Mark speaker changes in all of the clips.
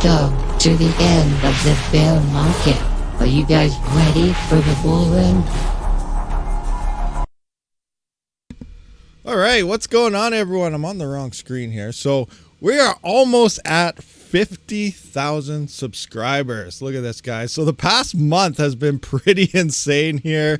Speaker 1: Welcome to the end of the bear market. Are you guys ready for the bull run?
Speaker 2: All right, what's going on, everyone? I'm on the wrong screen here. So we are almost at 50,000 subscribers. Look at this, guys. So the past month has been pretty insane here.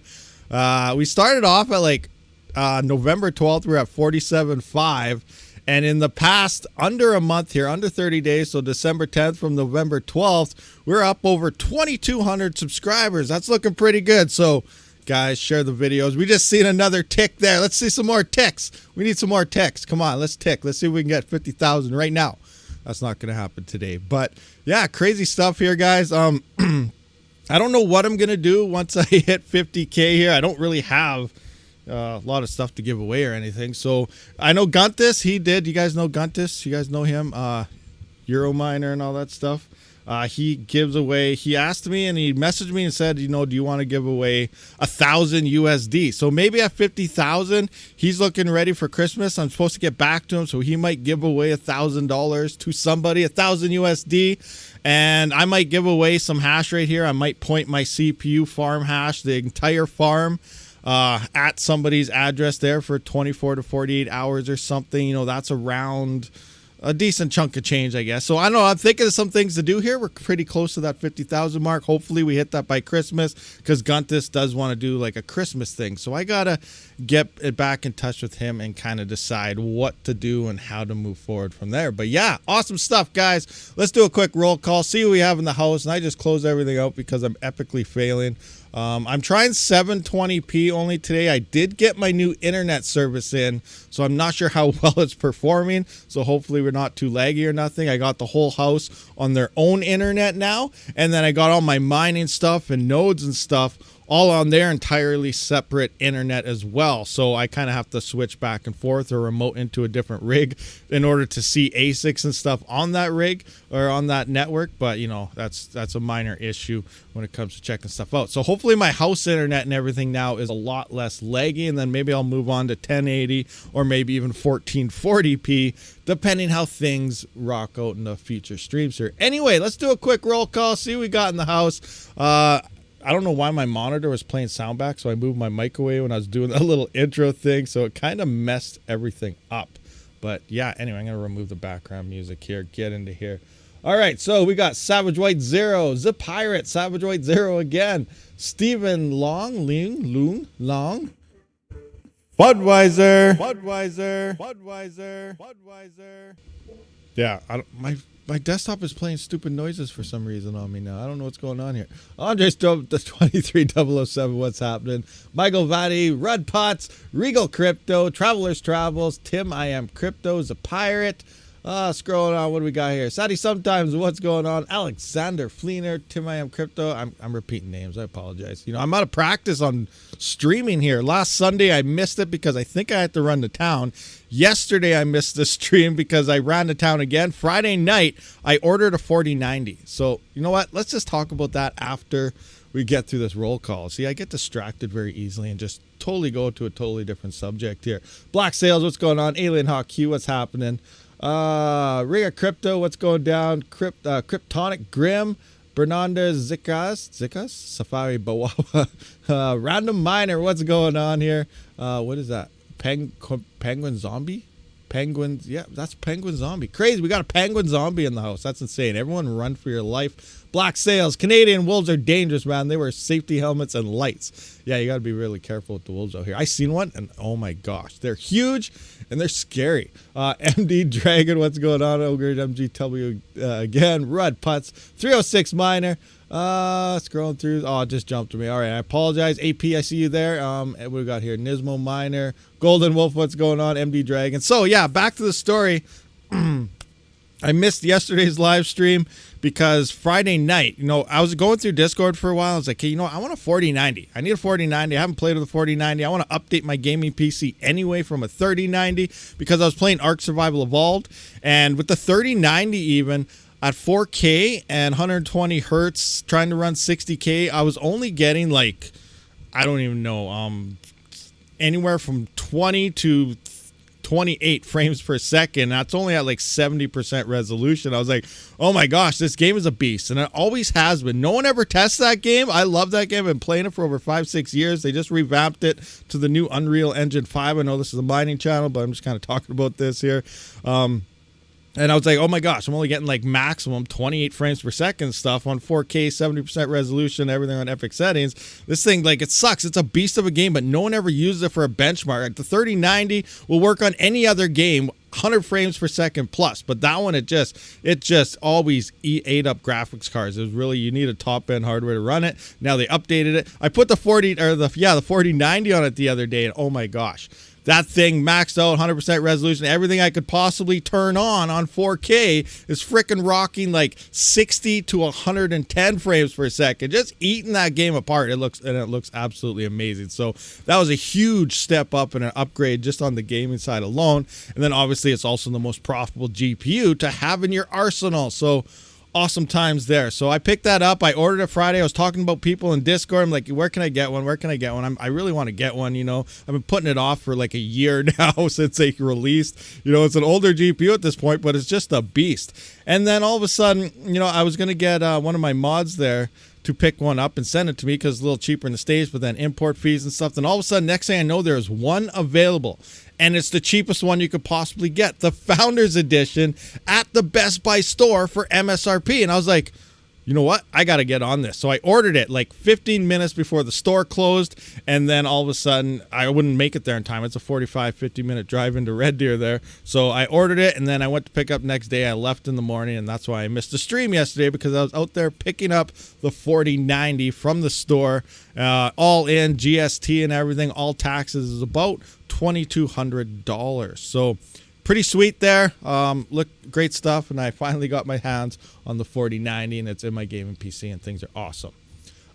Speaker 2: We started off at like November 12th. We were at 47.5. And in the past, under a month here, under 30 days, so December 10th from November 12th, we're up over 2,200 subscribers. That's looking pretty good. So, guys, share the videos. We just seen another tick there. Let's see some more ticks. We need some more ticks. Come on, let's tick. Let's see if we can get 50,000 right now. That's not going to happen today. But, yeah, crazy stuff here, guys. I don't know what I'm going to do once I hit 50K here. I don't really have a lot of stuff to give away or anything. So I know Guntis, he did. You guys know Guntis? You guys know him? Eurominer and all that stuff. He gives away, he asked me and he messaged me and said, you know, do you want to give away 1,000 USD? So maybe at 50,000, he's looking ready for Christmas. I'm supposed to get back to him, so he might give away $1,000 to somebody, 1,000 USD. And I might give away some hash rate here. I might point my CPU farm hash, the entire farm, at somebody's address there for 24 to 48 hours or something. You know, that's around a decent chunk of change, I guess. So I don't know, I'm thinking of some things to do here. We're pretty close to that 50,000 mark. Hopefully we hit that by Christmas, because Guntis does want to do like a Christmas thing. So I gotta get it back in touch with him and kind of decide what to do and how to move forward from there. But yeah, awesome stuff, guys. Let's do a quick roll call, see what we have in the house. And I just closed everything out because I'm epically failing. I'm trying 720p only today. I did get my new internet service in, so I'm not sure how well it's performing. So hopefully we're not too laggy or nothing. I got the whole house on their own internet now, and then I got all my mining stuff and nodes and stuff all on their entirely separate internet as well. So I kind of have to switch back and forth or remote into a different rig in order to see ASICs and stuff on that rig or on that network. But, you know, that's a minor issue when it comes to checking stuff out. So hopefully my house internet and everything now is a lot less laggy, and then maybe I'll move on to 1080 or maybe even 1440p, depending how things rock out in the future streams here. Anyway, let's do a quick roll call, see what we got in the house. I don't know why my monitor was playing sound back, so I moved my mic away when I was doing that little intro thing, so it kind of messed everything up. But yeah, anyway, I'm going to remove the background music here, get into here. All right, so we got Savage White Zero, The Pirate, Savage White Zero again, Stephen Long, Long, Budweiser. Yeah, my desktop is playing stupid noises for some reason on me now. I don't know what's going on here. Andre's the 23007, what's happening? Michael Vatti, Rud Potts, Regal Crypto, Travelers Travels, Tim I Am Crypto, is a pirate. Scrolling on, what do we got here? Sadie Sometimes, what's going on? Alexander Fleener, Tim I Am Crypto. I'm repeating names, I apologize. You know, I'm out of practice on streaming here. Last Sunday I missed it because I think I had to run to town. Yesterday I missed the stream because I ran to town again. Friday night I ordered a 4090. So you know what? Let's just talk about that after we get through this roll call. See, I get distracted very easily and just totally go to a totally different subject here. Black Sales, what's going on? Alien Hawk Q, what's happening? Riga Crypto, what's going down? Kryptonic Grim, Bernardes Zikas, Safari Bawawa, Random Miner, what's going on here? What is that? Penguin Zombie? Penguins, yeah, that's Penguin Zombie. Crazy, we got a Penguin Zombie in the house. That's insane. Everyone run for your life. Black Sails, Canadian wolves are dangerous, man. They wear safety helmets and lights. Yeah, you got to be really careful with the wolves out here. I seen one, and oh my gosh, they're huge, and they're scary. MD Dragon, what's going on? Ogre MGW again. Rud Putts, 306 Miner. Scrolling through. Oh, it just jumped to me. All right, I apologize. AP, I see you there. What we got here? Nismo Miner, Golden Wolf, what's going on? MD Dragon. So yeah, back to the story. I missed yesterday's live stream because Friday night, you know, I was going through Discord for a while. I was like, hey, you know, I want a 4090. I need a 4090. I haven't played with a 4090. I want to update my gaming PC anyway from a 3090 because I was playing Ark Survival Evolved. And with the 3090 even, at 4K and 120 hertz, trying to run 60K, I was only getting like, I don't even know, anywhere from 20 to 28 frames per second. That's only at like 70% resolution. I was like, oh my gosh, this game is a beast. And it always has been. No one ever tests that game. I love that game. I've been playing it for over 5-6 years. They just revamped it to the new Unreal Engine 5. I know this is a mining channel, but I'm just kind of talking about this here. And I was like, oh my gosh, I'm only getting like maximum 28 frames per second stuff on 4K, 70% resolution, everything on epic settings. This thing, like, it sucks. It's a beast of a game, but no one ever uses it for a benchmark. Like, the 3090 will work on any other game, 100 frames per second plus, but that one, it just always ate up graphics cards. It was really, you need a top end hardware to run it. Now they updated it. I put the 4090 on it the other day, and oh my gosh, that thing maxed out 100% resolution. Everything I could possibly turn on 4K is freaking rocking like 60 to 110 frames per second. Just eating that game apart. It looks absolutely amazing. So that was a huge step up and an upgrade just on the gaming side alone. And then obviously it's also the most profitable GPU to have in your arsenal. So awesome times there. So I picked that up. I ordered it Friday. I was talking about people in Discord. I'm like, where can I get one? Where can I get one? I really want to get one, you know. I've been putting it off for like a year now since they released. You know, it's an older GPU at this point, but it's just a beast. And then all of a sudden, you know, I was going to get one of my mods there to pick one up and send it to me because it's a little cheaper in the States, but then import fees and stuff. Then all of a sudden, next thing I know, there's one available. And it's the cheapest one you could possibly get, the Founders Edition at the Best Buy store for MSRP. And I was like, you know what? I got to get on this. So I ordered it like 15 minutes before the store closed. And then all of a sudden, I wouldn't make it there in time. It's a 45, 50-minute drive into Red Deer there. So I ordered it, and then I went to pick up next day. I left in the morning, and that's why I missed the stream yesterday, because I was out there picking up the 4090 from the store. All in, GST and everything, all taxes is about $2,200. So pretty sweet there. Look, great stuff. And I finally got my hands on the 4090, and it's in my gaming PC, and things are awesome.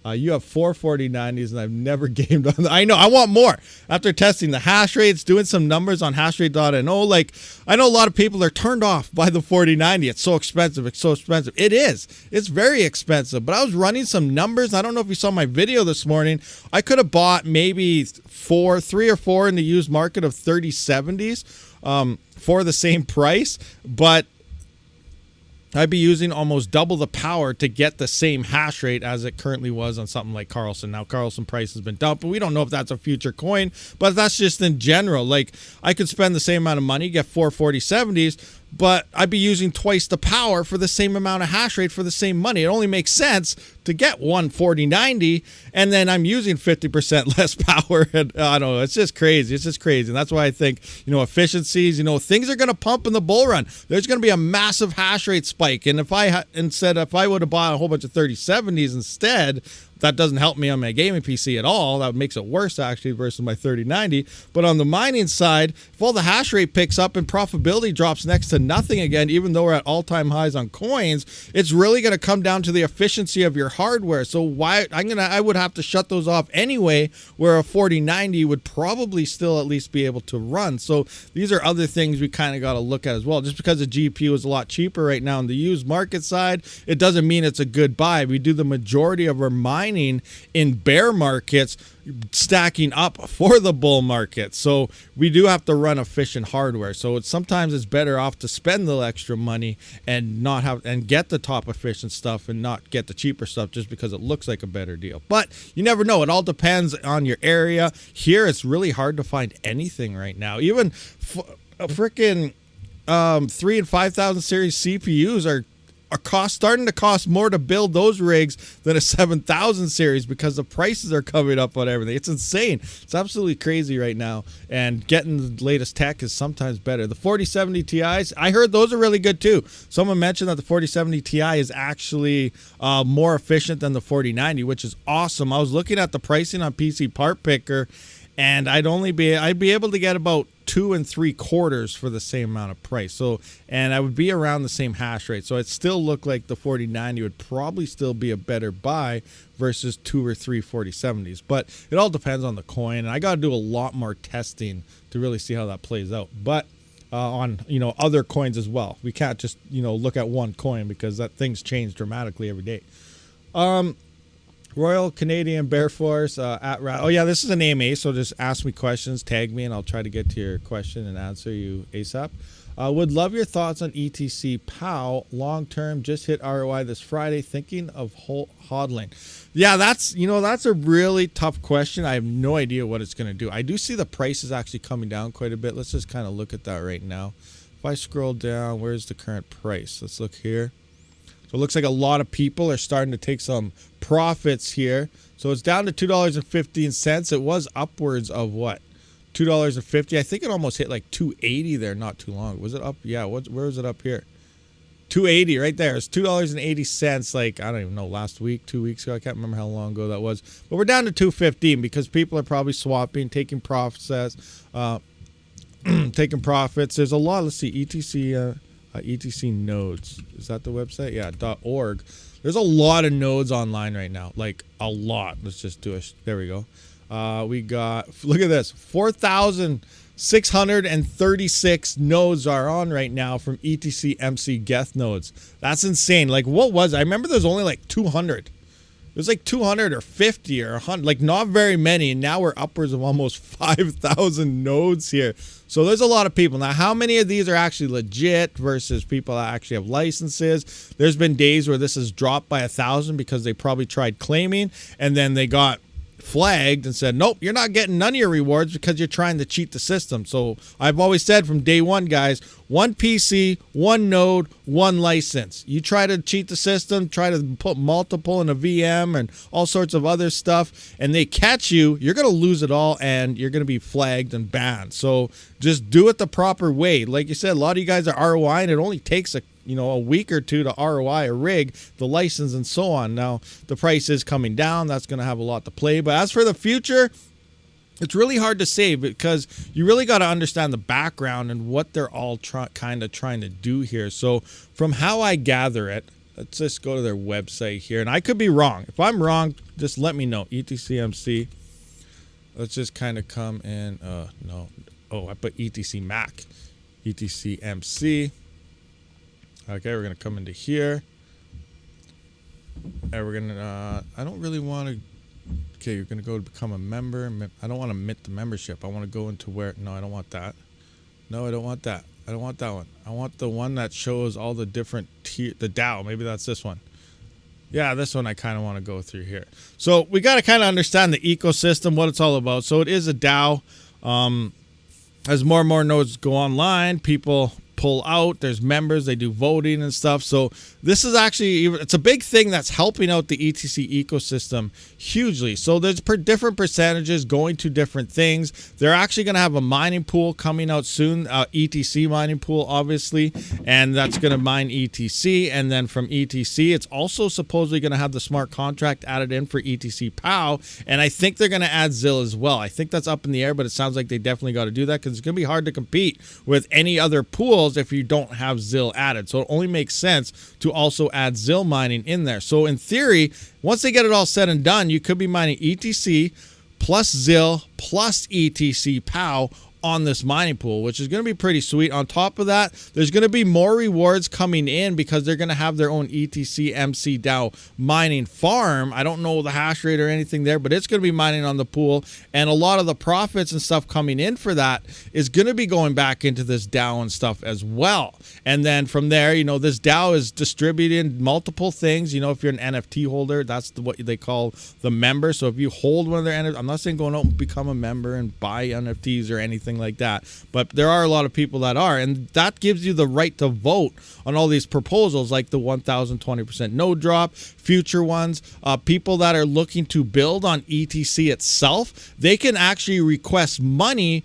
Speaker 2: You have 4 4090s, and I've never gamed on them. I know, I want more. After testing the hash rates, doing some numbers on hashrate.no, like, I know a lot of people are turned off by the 4090. It's so expensive. It's so expensive. It is. It's very expensive. But I was running some numbers. I don't know if you saw my video this morning. I could have bought maybe 3 or 4 in the used market of 3070s for the same price, but I'd be using almost double the power to get the same hash rate as it currently was on something like Carlson. Now, Carlson price has been dumped, but we don't know if that's a future coin, but that's just in general. Like, I could spend the same amount of money, get 4 4070s, but I'd be using twice the power for the same amount of hash rate for the same money. It only makes sense to get one 4090, and then I'm using 50% less power. And I don't know, it's just crazy. It's just crazy. And that's why I think, you know, efficiencies, you know, things are going to pump in the bull run. There's going to be a massive hash rate spike. And if I would have bought a whole bunch of 3070s instead, that doesn't help me on my gaming PC at all. That makes it worse, actually, versus my 3090. But on the mining side, if all the hash rate picks up and profitability drops next to nothing again, even though we're at all-time highs on coins, it's really going to come down to the efficiency of your hardware. So I would have to shut those off anyway, where a 4090 would probably still at least be able to run. So these are other things we kind of got to look at as well. Just because the GPU is a lot cheaper right now on the used market side, it doesn't mean it's a good buy. We do the majority of our mining in bear markets, stacking up for the bull market. So we do have to run efficient hardware. So sometimes it's better off to spend the extra money and not have and get the top efficient stuff and not get the cheaper stuff just because it looks like a better deal. But you never know. It all depends on your area. Here, it's really hard to find anything right now. Even freaking 3 and 5000 series CPUs are starting to cost more to build those rigs than a 7000 series because the prices are coming up on everything. It's insane. It's absolutely crazy right now, and getting the latest tech is sometimes better. The 4070 Ti's, I heard those are really good too. Someone mentioned that the 4070 Ti is actually more efficient than the 4090, which is awesome. I was looking at the pricing on PC Part Picker, and I'd be able to get about 2 3/4 for the same amount of price. So, and I would be around the same hash rate. So it still look like the 4090 would probably still be a better buy versus 2 or 3 4070s. But it all depends on the coin, and I got to do a lot more testing to really see how that plays out. But on, you know, other coins as well. We can't just, you know, look at one coin because that things change dramatically every day. Royal Canadian Bear Force at Rat. Oh yeah, this is an AMA, so just ask me questions, tag me, and I'll try to get to your question and answer you ASAP. Would love your thoughts on ETC POW long term. Just hit ROI this Friday. Thinking of hodling. Yeah, that's a really tough question. I have no idea what it's going to do. I do see the price is actually coming down quite a bit. Let's just kind of look at that right now. If I scroll down, where's the current price? Let's look here. So it looks like a lot of people are starting to take some profits here. So it's down to $2.15. It was upwards of what? $2.50. I think it almost hit like $2.80 there not too long. Was it up? Yeah, where was it up here? $2.80 right there. It's $2.80 like, I don't even know, last week, 2 weeks ago. I can't remember how long ago that was. But we're down to $2.15 because people are probably swapping, taking profits. Taking profits. There's a lot. Let's see, ETC nodes. Is that the website? Yeah, .org. There's a lot of nodes online right now. Like a lot. Let's just do it. There we go. We got, look at this, 4,636 nodes are on right now from ETC MC Geth nodes. That's insane. Like, what was it? I remember there's only like 200. It was like 200 or 50 or 100, like not very many. And now we're upwards of almost 5,000 nodes here. So there's a lot of people. Now, how many of these are actually legit versus people that actually have licenses? There's been days where this has dropped by 1,000 because they probably tried claiming and then they got flagged and said, nope, you're not getting none of your rewards because you're trying to cheat the system. So I've always said from day one, guys, one PC, one node, one license. You try to cheat the system, try to put multiple in a VM and all sorts of other stuff, and they catch you, you're going to lose it all and you're going to be flagged and banned. So just do it the proper way. Like you said, a lot of you guys are ROI and it only takes a week or two to ROI a rig, the license, and so on. Now, the price is coming down. That's going to have a lot to play. But as for the future, it's really hard to say because you really got to understand the background and what they're all kind of trying to do here. So from how I gather it, let's just go to their website here. And I could be wrong. If I'm wrong, just let me know. ETCMC. Let's just kind of come in. No. Oh, I put ETC Mac. ETCMC. Okay, we're going to come into here. And we're going to, I don't really want to, okay, you're going to go to become a member. I don't want to mint the membership. I want to go into where, no, I don't want that. No, I don't want that. I don't want that one. I want the one that shows all the different tier, the DAO. Maybe that's this one. Yeah, this one I kind of want to go through here. So we got to kind of understand the ecosystem, what it's all about. So it is a DAO. As more and more nodes go online, people pull out, there's members, they do voting and stuff. So this is actually, it's a big thing that's helping out the ETC ecosystem hugely. So there's different percentages going to different things. They're actually going to have a mining pool coming out soon, ETC mining pool, obviously, and that's going to mine ETC. And then from ETC, it's also supposedly going to have the smart contract added in for ETC POW. And I think they're going to add ZIL as well. I think that's up in the air, but it sounds like they definitely got to do that because it's going to be hard to compete with any other pool if you don't have ZIL added. So it only makes sense to also add ZIL mining in there. So in theory, once they get it all said and done, you could be mining ETC plus ZIL plus ETC POW on this mining pool, which is going to be pretty sweet. On top of that, there's going to be more rewards coming in because they're going to have their own ETC MC DAO mining farm. I don't know the hash rate or anything there, but it's going to be mining on the pool, and a lot of the profits and stuff coming in for that is going to be going back into this DAO and stuff as well. And then from there, this DAO is distributing multiple things. If you're an NFT holder, that's what they call the member. So if you hold one of their NFTs, I'm not saying going out and become a member and buy NFTs or anything like that, but there are a lot of people that are, and that gives you the right to vote on all these proposals like the 1,020% node drop, future ones. People that are looking to build on ETC itself, they can actually request money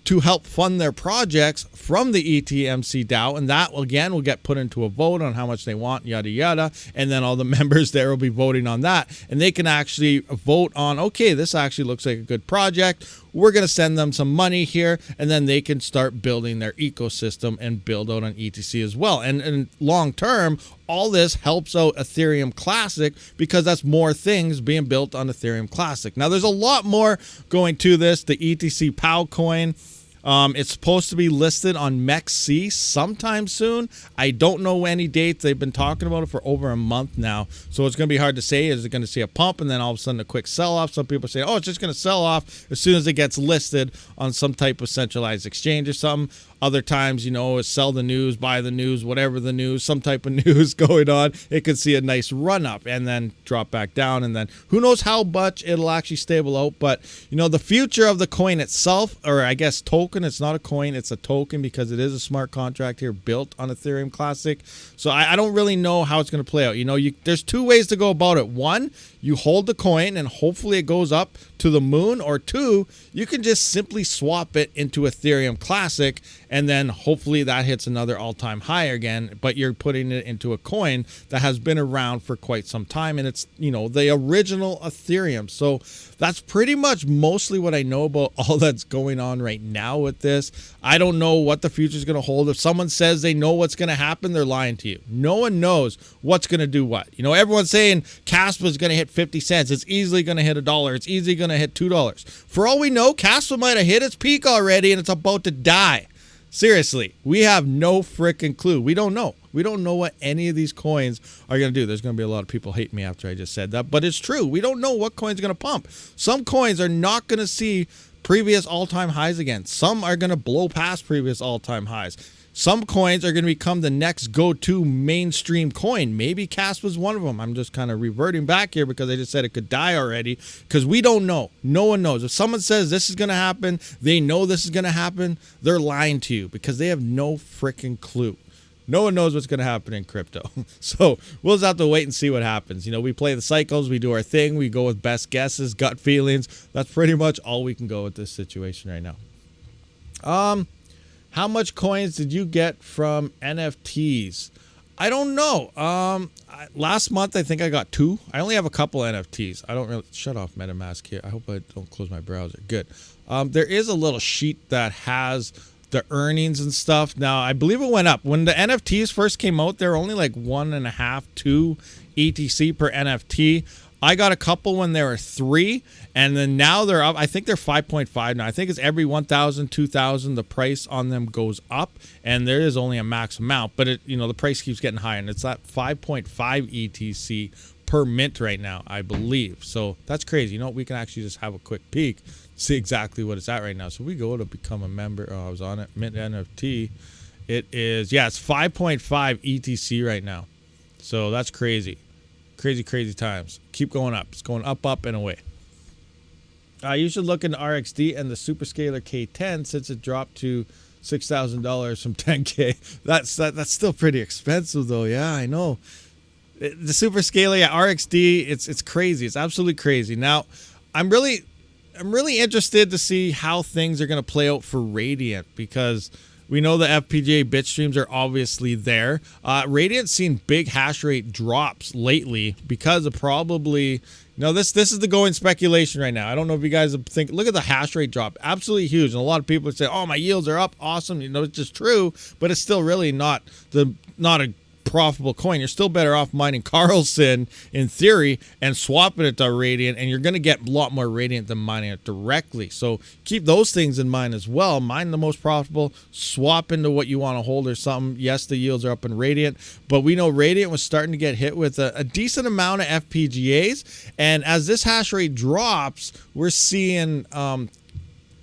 Speaker 2: to help fund their projects from the ETMC DAO, and that again will get put into a vote on how much they want, yada yada, and then all the members there will be voting on that, and they can actually vote on, okay, this actually looks like a good project, we're going to send them some money here, and then they can start building their ecosystem and build out on ETC as well. And long term, all this helps out Ethereum Classic because that's more things being built on Ethereum Classic. Now, there's a lot more going to this. The ETC POW coin, It's supposed to be listed on MEXC sometime soon. I don't know any dates. They've been talking about it for over a month now, so it's going to be hard to say. Is it going to see a pump and then all of a sudden a quick sell-off? Some people say, oh, it's just going to sell off as soon as it gets listed on some type of centralized exchange or something. Other times, you know, it's sell the news, buy the news, whatever the news, some type of news going on. It could see a nice run up and then drop back down. And then who knows how much it'll actually stable out. But, you know, the future of the coin itself, or I guess token, it's not a coin, it's a token because it is a smart contract here built on Ethereum Classic. So I don't really know how it's going to play out. You know, there's two ways to go about it. One, you hold the coin and hopefully it goes up to the moon, or two, you can just simply swap it into Ethereum Classic and then hopefully that hits another all-time high again, but you're putting it into a coin that has been around for quite some time, and it's, you know, the original Ethereum. So that's pretty much mostly what I know about all that's going on right now with this. I don't know what the future is going to hold. If someone says they know what's going to happen, they're lying to you. No one knows what's going to do what. You know, everyone's saying Kaspa is going to hit 50 cents. It's easily going to hit $1. It's easily going to hit $2. For all we know, Kaspa might have hit its peak already and it's about to die. Seriously, we have no freaking clue. We don't know. We don't know what any of these coins are going to do. There's going to be a lot of people hate me after I just said that, but it's true. We don't know what coins are going to pump. Some coins are not going to see previous all-time highs again. Some are going to blow past previous all-time highs. Some coins are going to become the next go-to mainstream coin. Maybe Kaspa was one of them. I'm just kind of reverting back here because I just said it could die already because we don't know. No one knows. If someone says this is going to happen, they know this is going to happen, they're lying to you because they have no freaking clue. No one knows what's going to happen in crypto. So we'll just have to wait and see what happens. You know, we play the cycles, we do our thing, we go with best guesses, gut feelings. That's pretty much all we can go with this situation right now. How much coins did you get from NFTs? I don't know. Last month, I think I got 2. I only have a couple NFTs. I don't really... Shut off MetaMask here. I hope I don't close my browser. Good. There is a little sheet that has the earnings and stuff. Now, I believe it went up. When the NFTs first came out, they were only like 1.5, 2 ETC per NFT. I got a couple when there were 3, and then now they're up. I think they're 5.5 now. I think it's every 1,000, 2,000, the price on them goes up, and there is only a max amount, but it, you know, the price keeps getting higher, and it's at 5.5 ETC per mint right now, I believe. So that's crazy. You know, we can actually just have a quick peek, see exactly what it's at right now. So we go to become a member. Oh, I was on it. Mint NFT. It is, yeah, it's 5.5 ETC right now. So that's crazy. Crazy times. Keep going up. It's going up, and away. You should look into RXD and the Superscaler K10 since it dropped to $6,000 from $10K. That's still pretty expensive though. Yeah, I know. The Superscaler, yeah, RXD, it's crazy. It's absolutely crazy. Now, I'm really interested to see how things are going to play out for Radiant because we know the FPGA bit streams are obviously there. Radiant's seen big hash rate drops lately because of probably, you know, this is the going speculation right now. I don't know if you guys think, look at the hash rate drop, absolutely huge. And a lot of people say, oh, my yields are up, awesome. You know, it's just true, but it's still really not a profitable coin. You're still better off mining Carlson in theory and swapping it to Radiant, and you're going to get a lot more Radiant than mining it directly. So keep those things in mind as well. Mine the most profitable, swap into what you want to hold or something. Yes, the yields are up in Radiant, but we know Radiant was starting to get hit with a decent amount of FPGAs, and as this hash rate drops, we're seeing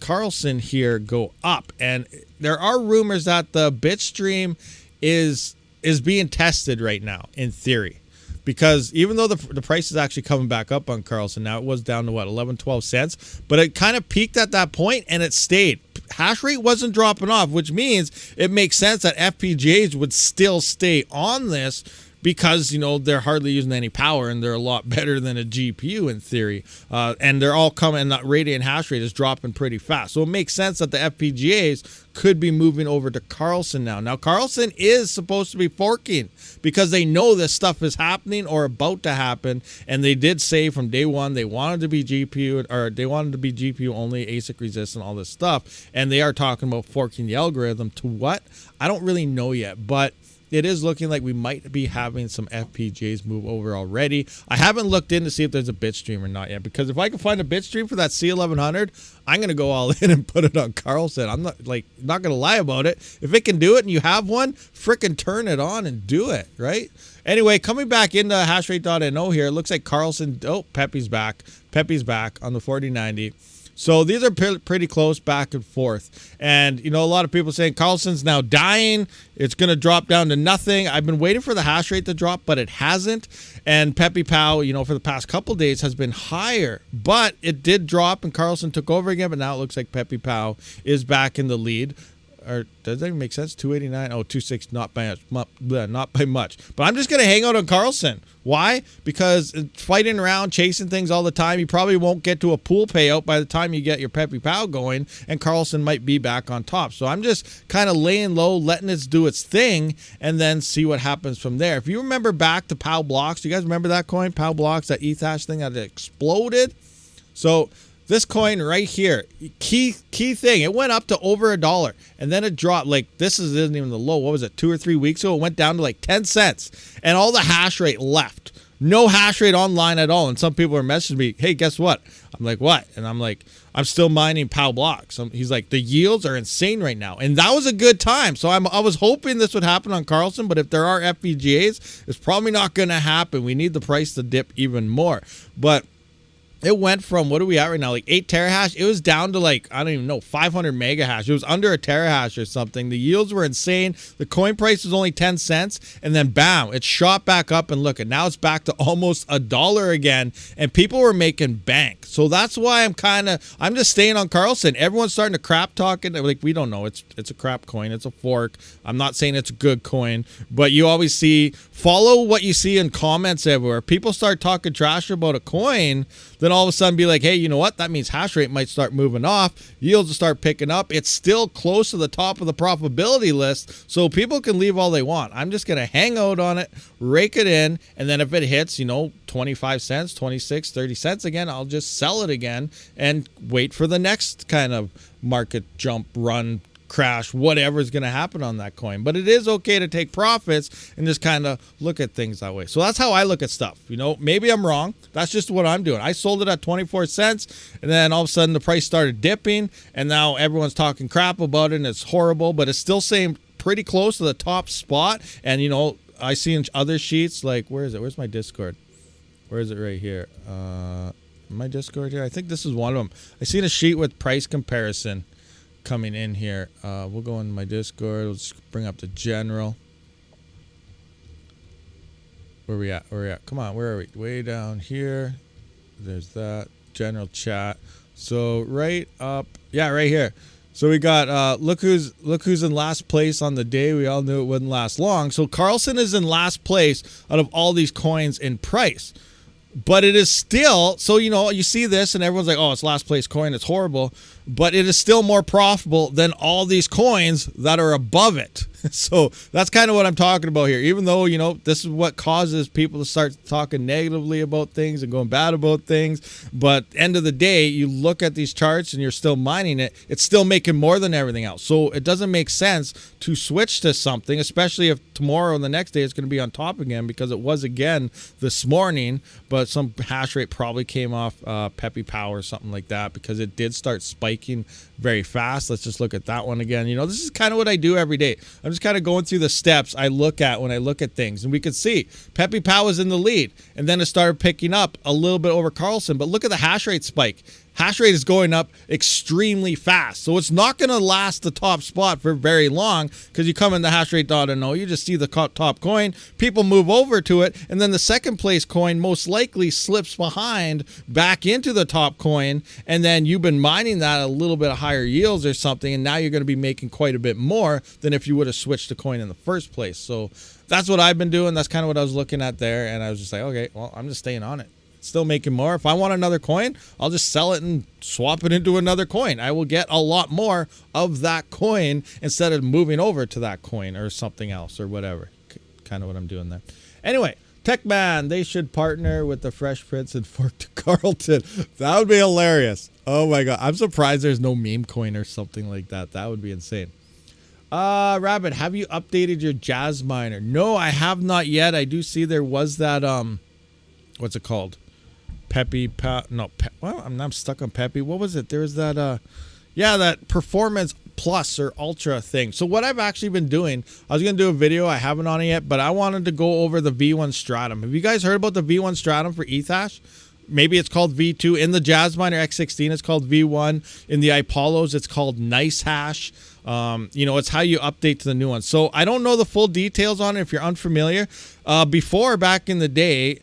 Speaker 2: Carlson here go up, and there are rumors that the Bitstream is being tested right now in theory, because even though the price is actually coming back up on Carlson now, it was down to what, 11-12 cents, but it kind of peaked at that point and it stayed. Hash rate wasn't dropping off, which means it makes sense that FPGAs would still stay on this because, you know, they're hardly using any power and they're a lot better than a GPU in theory. And they're all coming, and that Radiant hash rate is dropping pretty fast. So it makes sense that the FPGAs could be moving over to Carlson now. Now, Carlson is supposed to be forking because they know this stuff is happening or about to happen. And they did say from day one they wanted to be GPU, or they wanted to be GPU only, ASIC resistant, all this stuff. And they are talking about forking the algorithm to what? I don't really know yet, but it is looking like we might be having some FPGAs move over already. I haven't looked in to see if there's a bitstream or not yet, because if I can find a bitstream for that C1100, I'm going to go all in and put it on Carlson. I'm not going to lie about it. If it can do it and you have one, frickin' turn it on and do it, right? Anyway, coming back into hashrate.no here, it looks like Carlson, oh, Pepe's back. Pepe's back on the 4090. So these are pretty close back and forth. And, you know, a lot of people saying Carlson's now dying. It's going to drop down to nothing. I've been waiting for the hash rate to drop, but it hasn't. And Pepe Pow, you know, for the past couple days has been higher. But it did drop and Carlson took over again. But now it looks like Pepe Pow is back in the lead. Or does that even make sense? 289. Oh, 26. Not by much. But I'm just gonna hang out on Carlson. Why? Because fighting around, chasing things all the time, you probably won't get to a pool payout by the time you get your Pepe Pow going, and Carlson might be back on top. So I'm just kind of laying low, letting it do its thing, and then see what happens from there. If you remember back to Pow Blocks, do you guys remember that coin? Pow Blocks, that ETH thing that exploded. So this coin right here, key thing, it went up to over $1 and then it dropped. Like, this isn't even the low. What was it, 2 or 3 weeks ago? It went down to like 10 cents and all the hash rate left. No hash rate online at all. And some people are messaging me, hey, guess what? I'm like, what? And I'm like, I'm still mining Pow Blocks. He's like, the yields are insane right now. And that was a good time. So I was hoping this would happen on Carlson, but if there are FPGAs, it's probably not going to happen. We need the price to dip even more. But it went from, what are we at right now? Like 8 terahash. It was down to like, I don't even know, 500 mega hash. It was under a terahash or something. The yields were insane. The coin price was only 10 cents. And then bam, it shot back up and look, and now it's back to almost $1 again. And people were making bank. So that's why I'm just staying on Carlson. Everyone's starting to crap talk it. Like, we don't know. It's a crap coin. It's a fork. I'm not saying it's a good coin, but you always follow what you see in comments everywhere. People start talking trash about a coin, then all of a sudden be like, hey, you know what? That means hash rate might start moving off. Yields will start picking up. It's still close to the top of the probability list, so people can leave all they want. I'm just going to hang out on it, rake it in, and then if it hits, 25 cents, 26, 30 cents again, I'll just sell it again and wait for the next kind of market jump, run, crash, whatever is going to happen on that coin. But it is okay to take profits and just kind of look at things that way. So that's how I look at stuff. Maybe I'm wrong. That's just what I'm doing. I sold it at 24 cents and then all of a sudden the price started dipping and now everyone's talking crap about it and it's horrible, but it's still staying pretty close to the top spot. And I see in other sheets, like, where is it? Where's my Discord? Where is it? Right here. My Discord here. I think this is one of them. I seen a sheet with price comparison coming in here. We'll go in my Discord. Let's bring up the general. Where we at? Come on, where are we? Way down here. There's that general chat. So right up, yeah, right here. So we got look who's in last place on the day. We all knew it wouldn't last long. So Carlson is in last place out of all these coins in price. But it is still, so you see this and everyone's like, oh, it's last place coin, it's horrible. But it is still more profitable than all these coins that are above it. So that's kind of what I'm talking about here. Even though, this is what causes people to start talking negatively about things and going bad about things. But end of the day, you look at these charts and you're still mining it. It's still making more than everything else. So it doesn't make sense to switch to something, especially if tomorrow and the next day it's going to be on top again, because it was again this morning. But some hash rate probably came off Pepe Power or something like that, because it did start spiking very fast. Let's just look at that one again. This is kind of what I do every day. I'm just kind of going through the steps I look at when I look at things. And we could see Pepe Pow is in the lead. And then it started picking up a little bit over Carlson. But look at the hash rate spike. Hash rate is going up extremely fast. So it's not going to last the top spot for very long, because you come in the hashrate.no, you just see the top coin, people move over to it, and then the second place coin most likely slips behind back into the top coin, and then you've been mining that at a little bit of higher yields or something, and now you're going to be making quite a bit more than if you would have switched the coin in the first place. So that's what I've been doing. That's kind of what I was looking at there, and I was just like, okay, well, I'm just staying on it. Still making more. If I want another coin, I'll just sell it and swap it into another coin. I will get a lot more of that coin instead of moving over to that coin or something else or whatever. Kind of what I'm doing there. Anyway, Techman, they should partner with the Fresh Prince and fork to Carlton. That would be hilarious. Oh my God. I'm surprised there's no meme coin or something like that. That would be insane. Rabid, have you updated your Jazz miner? No, I have not yet. I do see there was that what's it called? Well, I'm stuck on Peppy. What was it? There was that yeah, that performance plus or ultra thing. So what I've actually been doing, I was gonna do a video, I haven't on it yet, but I wanted to go over the V1 Stratum. Have you guys heard about the V1 Stratum for Ethash? Maybe it's called V2. In the Jazz Miner X16, it's called V1. In the Apollos, it's called Nice Hash. You know, it's how you update to the new one. So I don't know the full details on it if you're unfamiliar. Before, back in the day,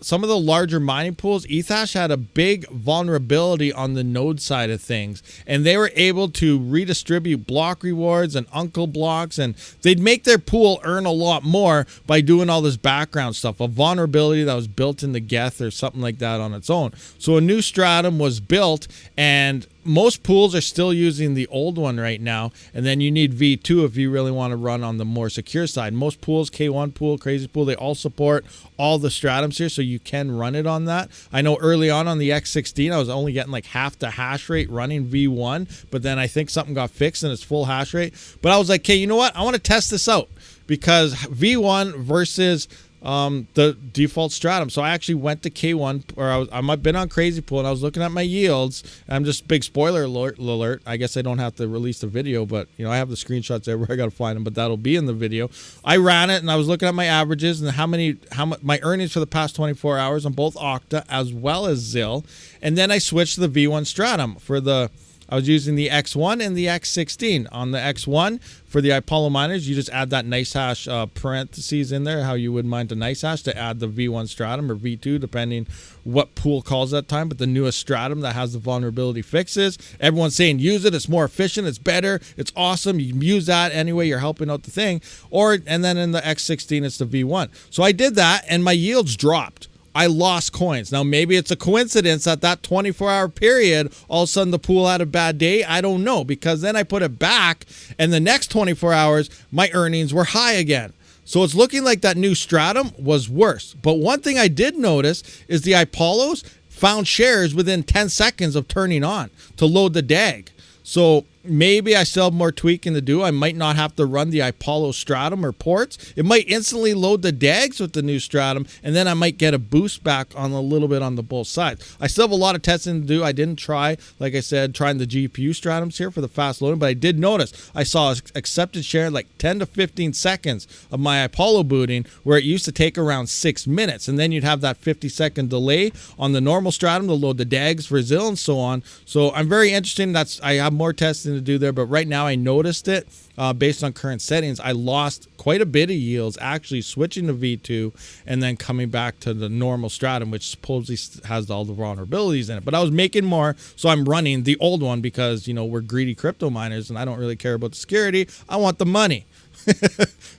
Speaker 2: some of the larger mining pools, Ethash had a big vulnerability on the node side of things, and they were able to redistribute block rewards and uncle blocks, and they'd make their pool earn a lot more by doing all this background stuff, a vulnerability that was built in the Geth or something like that on its own. So a new stratum was built, and most pools are still using the old one right now, and then you need V2 if you really want to run on the more secure side. Most pools, K1 pool, Crazy pool, they all support all the stratums here, so you can run it on that. I know early on the X16, I was only getting like half the hash rate running V1, but then I think something got fixed and it's full hash rate. But I was like, okay, you know what? I want to test this out because V1 versus the default stratum. So I actually went to K1, or I've been on Crazy Pool, and I was looking at my yields. I'm just big spoiler alert. I guess I don't have to release the video, but you know, I have the screenshots everywhere. I got to find them, but that'll be in the video. I ran it and I was looking at my averages and how much my earnings for the past 24 hours on both Octa as well as ZIL. And then I switched to the V1 stratum for I was using the X1 and the X16. On the X1, for the Apollo miners, you just add that nice hash parentheses in there, how you would mine to nice hash to add the V1 stratum or V2, depending what pool calls that time. But the newest stratum that has the vulnerability fixes, everyone's saying use it, it's more efficient, it's better, it's awesome, you can use that anyway, you're helping out the thing. And then in the X16, it's the V1. So I did that, and my yields dropped. I lost coins. Now, maybe it's a coincidence that 24-hour period, all of a sudden the pool had a bad day. I don't know, because then I put it back, and the next 24 hours, my earnings were high again. So it's looking like that new stratum was worse. But one thing I did notice is the Apollos found shares within 10 seconds of turning on to load the DAG. So maybe I still have more tweaking to do. I might not have to run the Apollo stratum or ports. It might instantly load the DAGs with the new stratum, and then I might get a boost back on a little bit on the both sides. I still have a lot of testing to do. I didn't try, like I said, trying the GPU stratums here for the fast loading, but I did notice I saw accepted share like 10 to 15 seconds of my Apollo booting, where it used to take around 6 minutes, and then you'd have that 50-second delay on the normal stratum to load the DAGs for ZIL and so on. So I'm very interested. I have more testing to do there, but right now I noticed it based on current settings. I lost quite a bit of yields actually switching to V2 and then coming back to the normal stratum, which supposedly has all the vulnerabilities in it. But I was making more, so I'm running the old one because, you know, we're greedy crypto miners and I don't really care about the security. I want the money.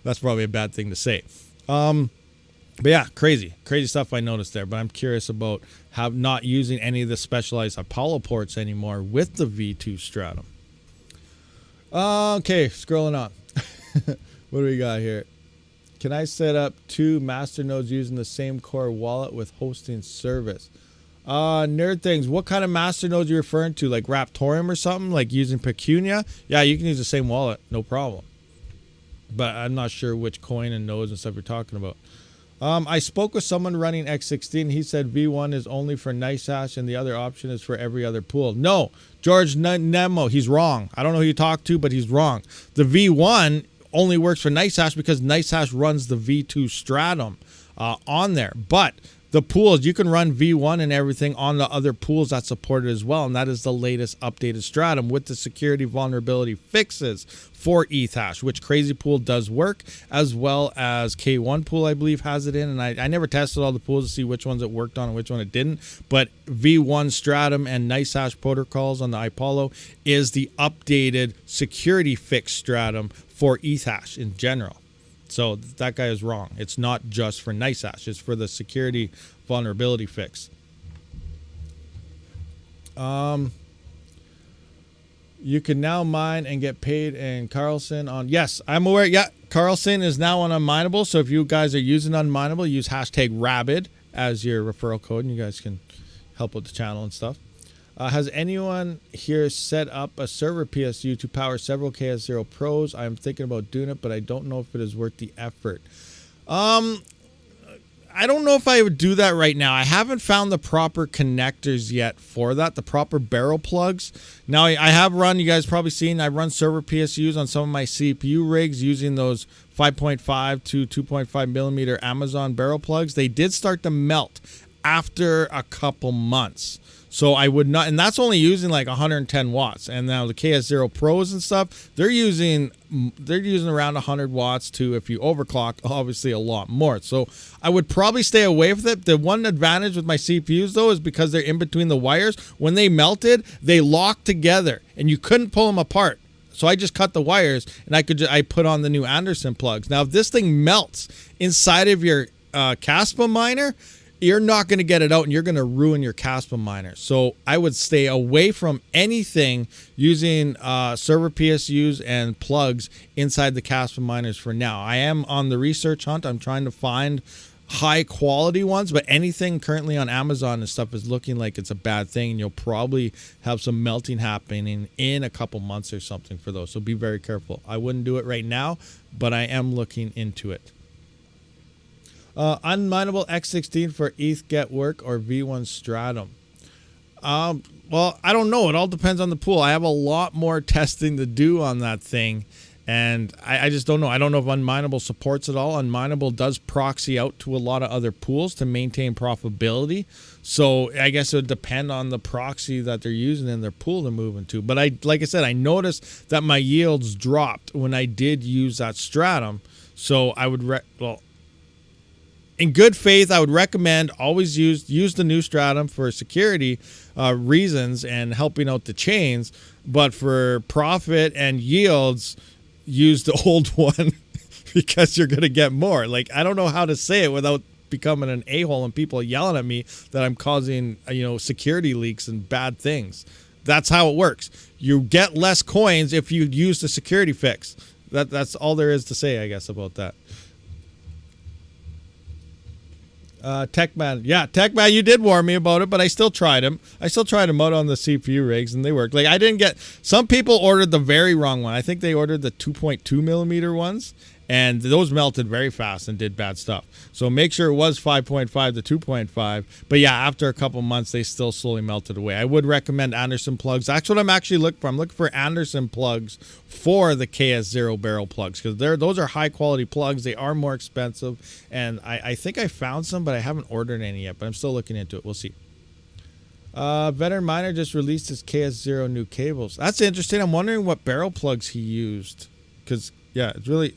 Speaker 2: That's probably a bad thing to say. But yeah, crazy stuff I noticed there. But I'm curious about how not using any of the specialized Apollo ports anymore with the V2 stratum. Okay, scrolling on. What do we got here? Can I set up 2 master nodes using the same core wallet with hosting service? Nerd things. What kind of master nodes are you referring to? Like Raptorium or something? Like using Pecunia? Yeah, you can use the same wallet, no problem. But I'm not sure which coin and nodes and stuff you're talking about. I spoke with someone running X16. He said V1 is only for nice hash and the other option is for every other pool. No, George Nemo, he's wrong. I don't know who you talked to, but he's wrong. The V1 only works for nice hash because nice hash runs the V2 stratum on there. But the pools, you can run V1 and everything on the other pools that support it as well, and that is the latest updated stratum with the security vulnerability fixes for Ethash, which Crazy Pool does work, as well as K1 Pool, I believe, has it in, and I never tested all the pools to see which ones it worked on and which one it didn't, but V1 stratum and nice hash protocols on the Apollo is the updated security fix stratum for Ethash in general. So that guy is wrong. It's not just for nice hash. It's for the security vulnerability fix. You can now mine and get paid in Carlson on... Yes, I'm aware. Yeah, Carlson is now on Unmineable. So if you guys are using Unmineable, use hashtag Rabid as your referral code, and you guys can help with the channel and stuff. Has anyone here set up a server PSU to power several KS0 Pros? I'm thinking about doing it, but I don't know if it is worth the effort. I don't know if I would do that right now. I haven't found the proper connectors yet for that, the proper barrel plugs. Now, I have run, you guys probably seen, I've run server PSUs on some of my CPU rigs using those 5.5 to 2.5 millimeter Amazon barrel plugs. They did start to melt after a couple months. So I would not, and that's only using like 110 watts. And now the KS0 Pros and stuff, they're using around 100 watts to, if you overclock, obviously a lot more. So I would probably stay away from it. The one advantage with my CPUs though is because they're in between the wires. When they melted, they locked together and you couldn't pull them apart. So I just cut the wires and I put on the new Anderson plugs. Now if this thing melts inside of your Kaspa miner, you're not going to get it out and you're going to ruin your Kaspa miner. So I would stay away from anything using server PSUs and plugs inside the Kaspa miners for now. I am on the research hunt. I'm trying to find high quality ones, but anything currently on Amazon and stuff is looking like it's a bad thing. And you'll probably have some melting happening in a couple months or something for those. So be very careful. I wouldn't do it right now, but I am looking into it. Unminable X16 for ETH get work or V1 Stratum. Well, I don't know. It all depends on the pool. I have a lot more testing to do on that thing. And I just don't know. I don't know if Unminable supports it all. Unminable does proxy out to a lot of other pools to maintain profitability. So I guess it would depend on the proxy that they're using in their pool they're moving to. But like I said, I noticed that my yields dropped when I did use that Stratum. So I would, in good faith, I would recommend always use the new Stratum for security reasons and helping out the chains. But for profit and yields, use the old one because you're going to get more. Like, I don't know how to say it without becoming an a-hole and people yelling at me that I'm causing, security leaks and bad things. That's how it works. You get less coins if you use the security fix. That's all there is to say, I guess, about that. Techman. Yeah, Techman, you did warn me about it, but I still tried them. I still tried them out on the CPU rigs, and they worked. Like, I didn't get... Some people ordered the very wrong one. I think they ordered the 2.2 millimeter ones, and those melted very fast and did bad stuff. So make sure it was 5.5 to 2.5. But yeah, after a couple months, they still slowly melted away. I would recommend Anderson plugs. That's what I'm actually looking for. I'm looking for Anderson plugs for the KS0 barrel plugs because those are high quality plugs. They are more expensive. And I think I found some, but I haven't ordered any yet. But I'm still looking into it. We'll see. Veteran Miner just released his KS0 new cables. That's interesting. I'm wondering what barrel plugs he used. Because, yeah, it's really...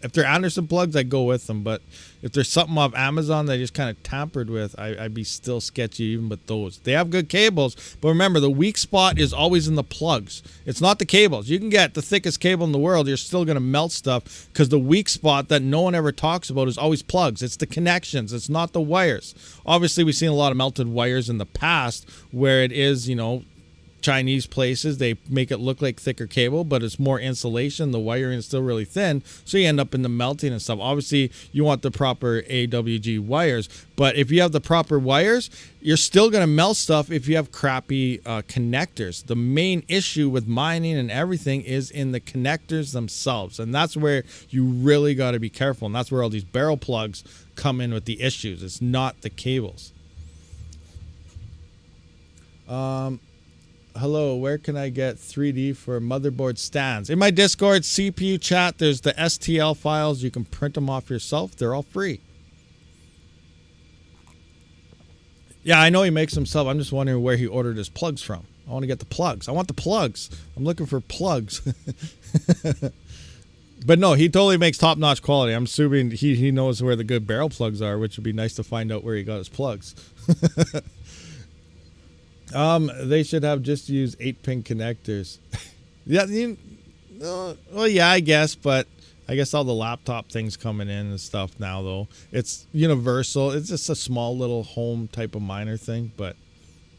Speaker 2: If they're Anderson plugs, I'd go with them. But if there's something off Amazon that I just kind of tampered with, I'd be still sketchy even with those. They have good cables, but remember, the weak spot is always in the plugs. It's not the cables. You can get the thickest cable in the world. You're still going to melt stuff because the weak spot that no one ever talks about is always plugs. It's the connections. It's not the wires. Obviously, we've seen a lot of melted wires in the past where it is, Chinese places, they make it look like thicker cable, but it's more insulation. The wiring is still really thin, so you end up in the melting and stuff. Obviously, you want the proper AWG wires, but if you have the proper wires, you're still going to melt stuff if you have crappy connectors. The main issue with mining and everything is in the connectors themselves, and that's where you really got to be careful, and that's where all these barrel plugs come in with the issues. It's not the cables. Hello, where can I get 3D for motherboard stands? In my Discord CPU chat, there's the STL files. You can print them off yourself. They're all free. Yeah, I know he makes them himself. I'm just wondering where he ordered his plugs from. I want to get the plugs. I want the plugs. I'm looking for plugs. But no, he totally makes top-notch quality. I'm assuming he knows where the good barrel plugs are, which would be nice to find out where he got his plugs. They should have just used 8-pin connectors. Yeah, well, yeah, I guess, but I guess all the laptop things coming in and stuff now, though. It's universal. It's just a small little home type of miner thing, but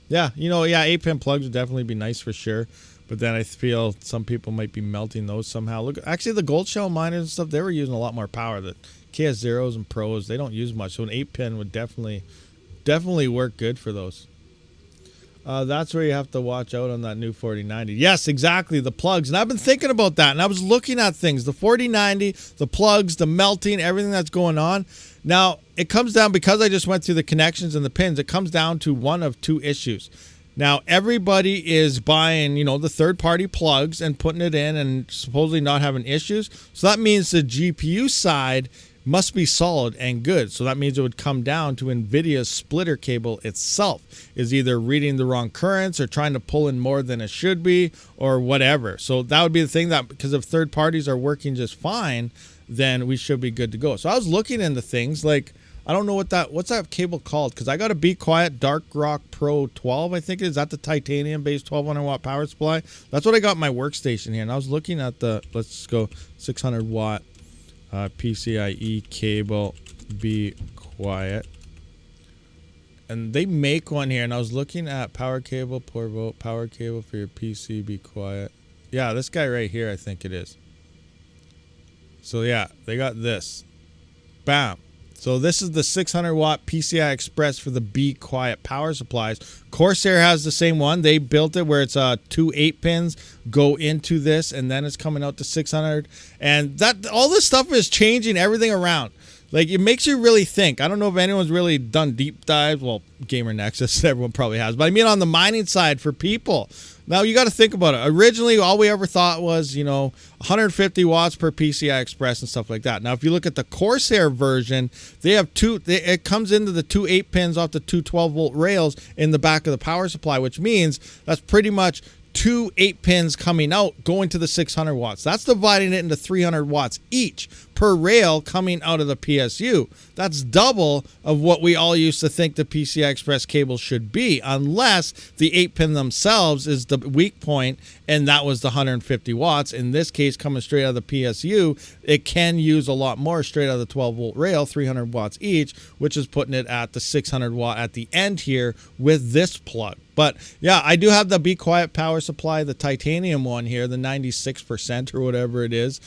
Speaker 2: yeah, 8-pin plugs would definitely be nice for sure. But then I feel some people might be melting those somehow. Look, actually, the gold shell miners and stuff, they were using a lot more power. The KS0s and Pros, they don't use much, so an 8-pin would definitely work good for those. That's where you have to watch out on that new 4090. Yes, exactly, the plugs. And I've been thinking about that, and I was looking at things, the 4090, the plugs, the melting, everything that's going on. Now, it comes down, because I just went through the connections and the pins, it comes down to one of two issues. Now, everybody is buying, you know, the third-party plugs and putting it in and supposedly not having issues. So that means the GPU side must be solid and good. So that means it would come down to NVIDIA's splitter cable itself is either reading the wrong currents or trying to pull in more than it should be or whatever. So that would be the thing, that because if third parties are working just fine, then we should be good to go. So I was looking into things like, I don't know what's that cable called, because I got a Be Quiet Dark Rock Pro 12, I think it is. That the titanium based 1200 watt power supply. That's what I got in my workstation here. And I was looking at the, let's go 600 watt PCIe cable, Be Quiet. And they make one here, and I was looking at power cable, poor volt, power cable for your PC, Be Quiet. Yeah, this guy right here, I think it is. So yeah, they got this. Bam. So this is the 600 watt PCI Express for the Be Quiet power supplies. Corsair has the same one. They built it where it's 2 8-pins go into this, and then it's coming out to 600. And that all this stuff is changing everything around. Like, it makes you really think. I don't know if anyone's really done deep dives. Well, Gamer Nexus, everyone probably has. But I mean on the mining side for people. Now, you got to think about it. Originally, all we ever thought was, you know, 150 watts per PCI Express and stuff like that. Now, if you look at the Corsair version, they have it comes into the 2 8-pins off the 2 12-volt rails in the back of the power supply, which means that's pretty much 2 8-pins coming out going to the 600 watts. That's dividing it into 300 watts each per rail coming out of the PSU. That's double of what we all used to think the PCI Express cable should be, unless the 8-pin themselves is the weak point, and that was the 150 watts. In this case, coming straight out of the PSU, it can use a lot more straight out of the 12-volt rail, 300 watts each, which is putting it at the 600 watt at the end here with this plug. But yeah, I do have the Be Quiet power supply, the titanium one here, the 96% or whatever it is.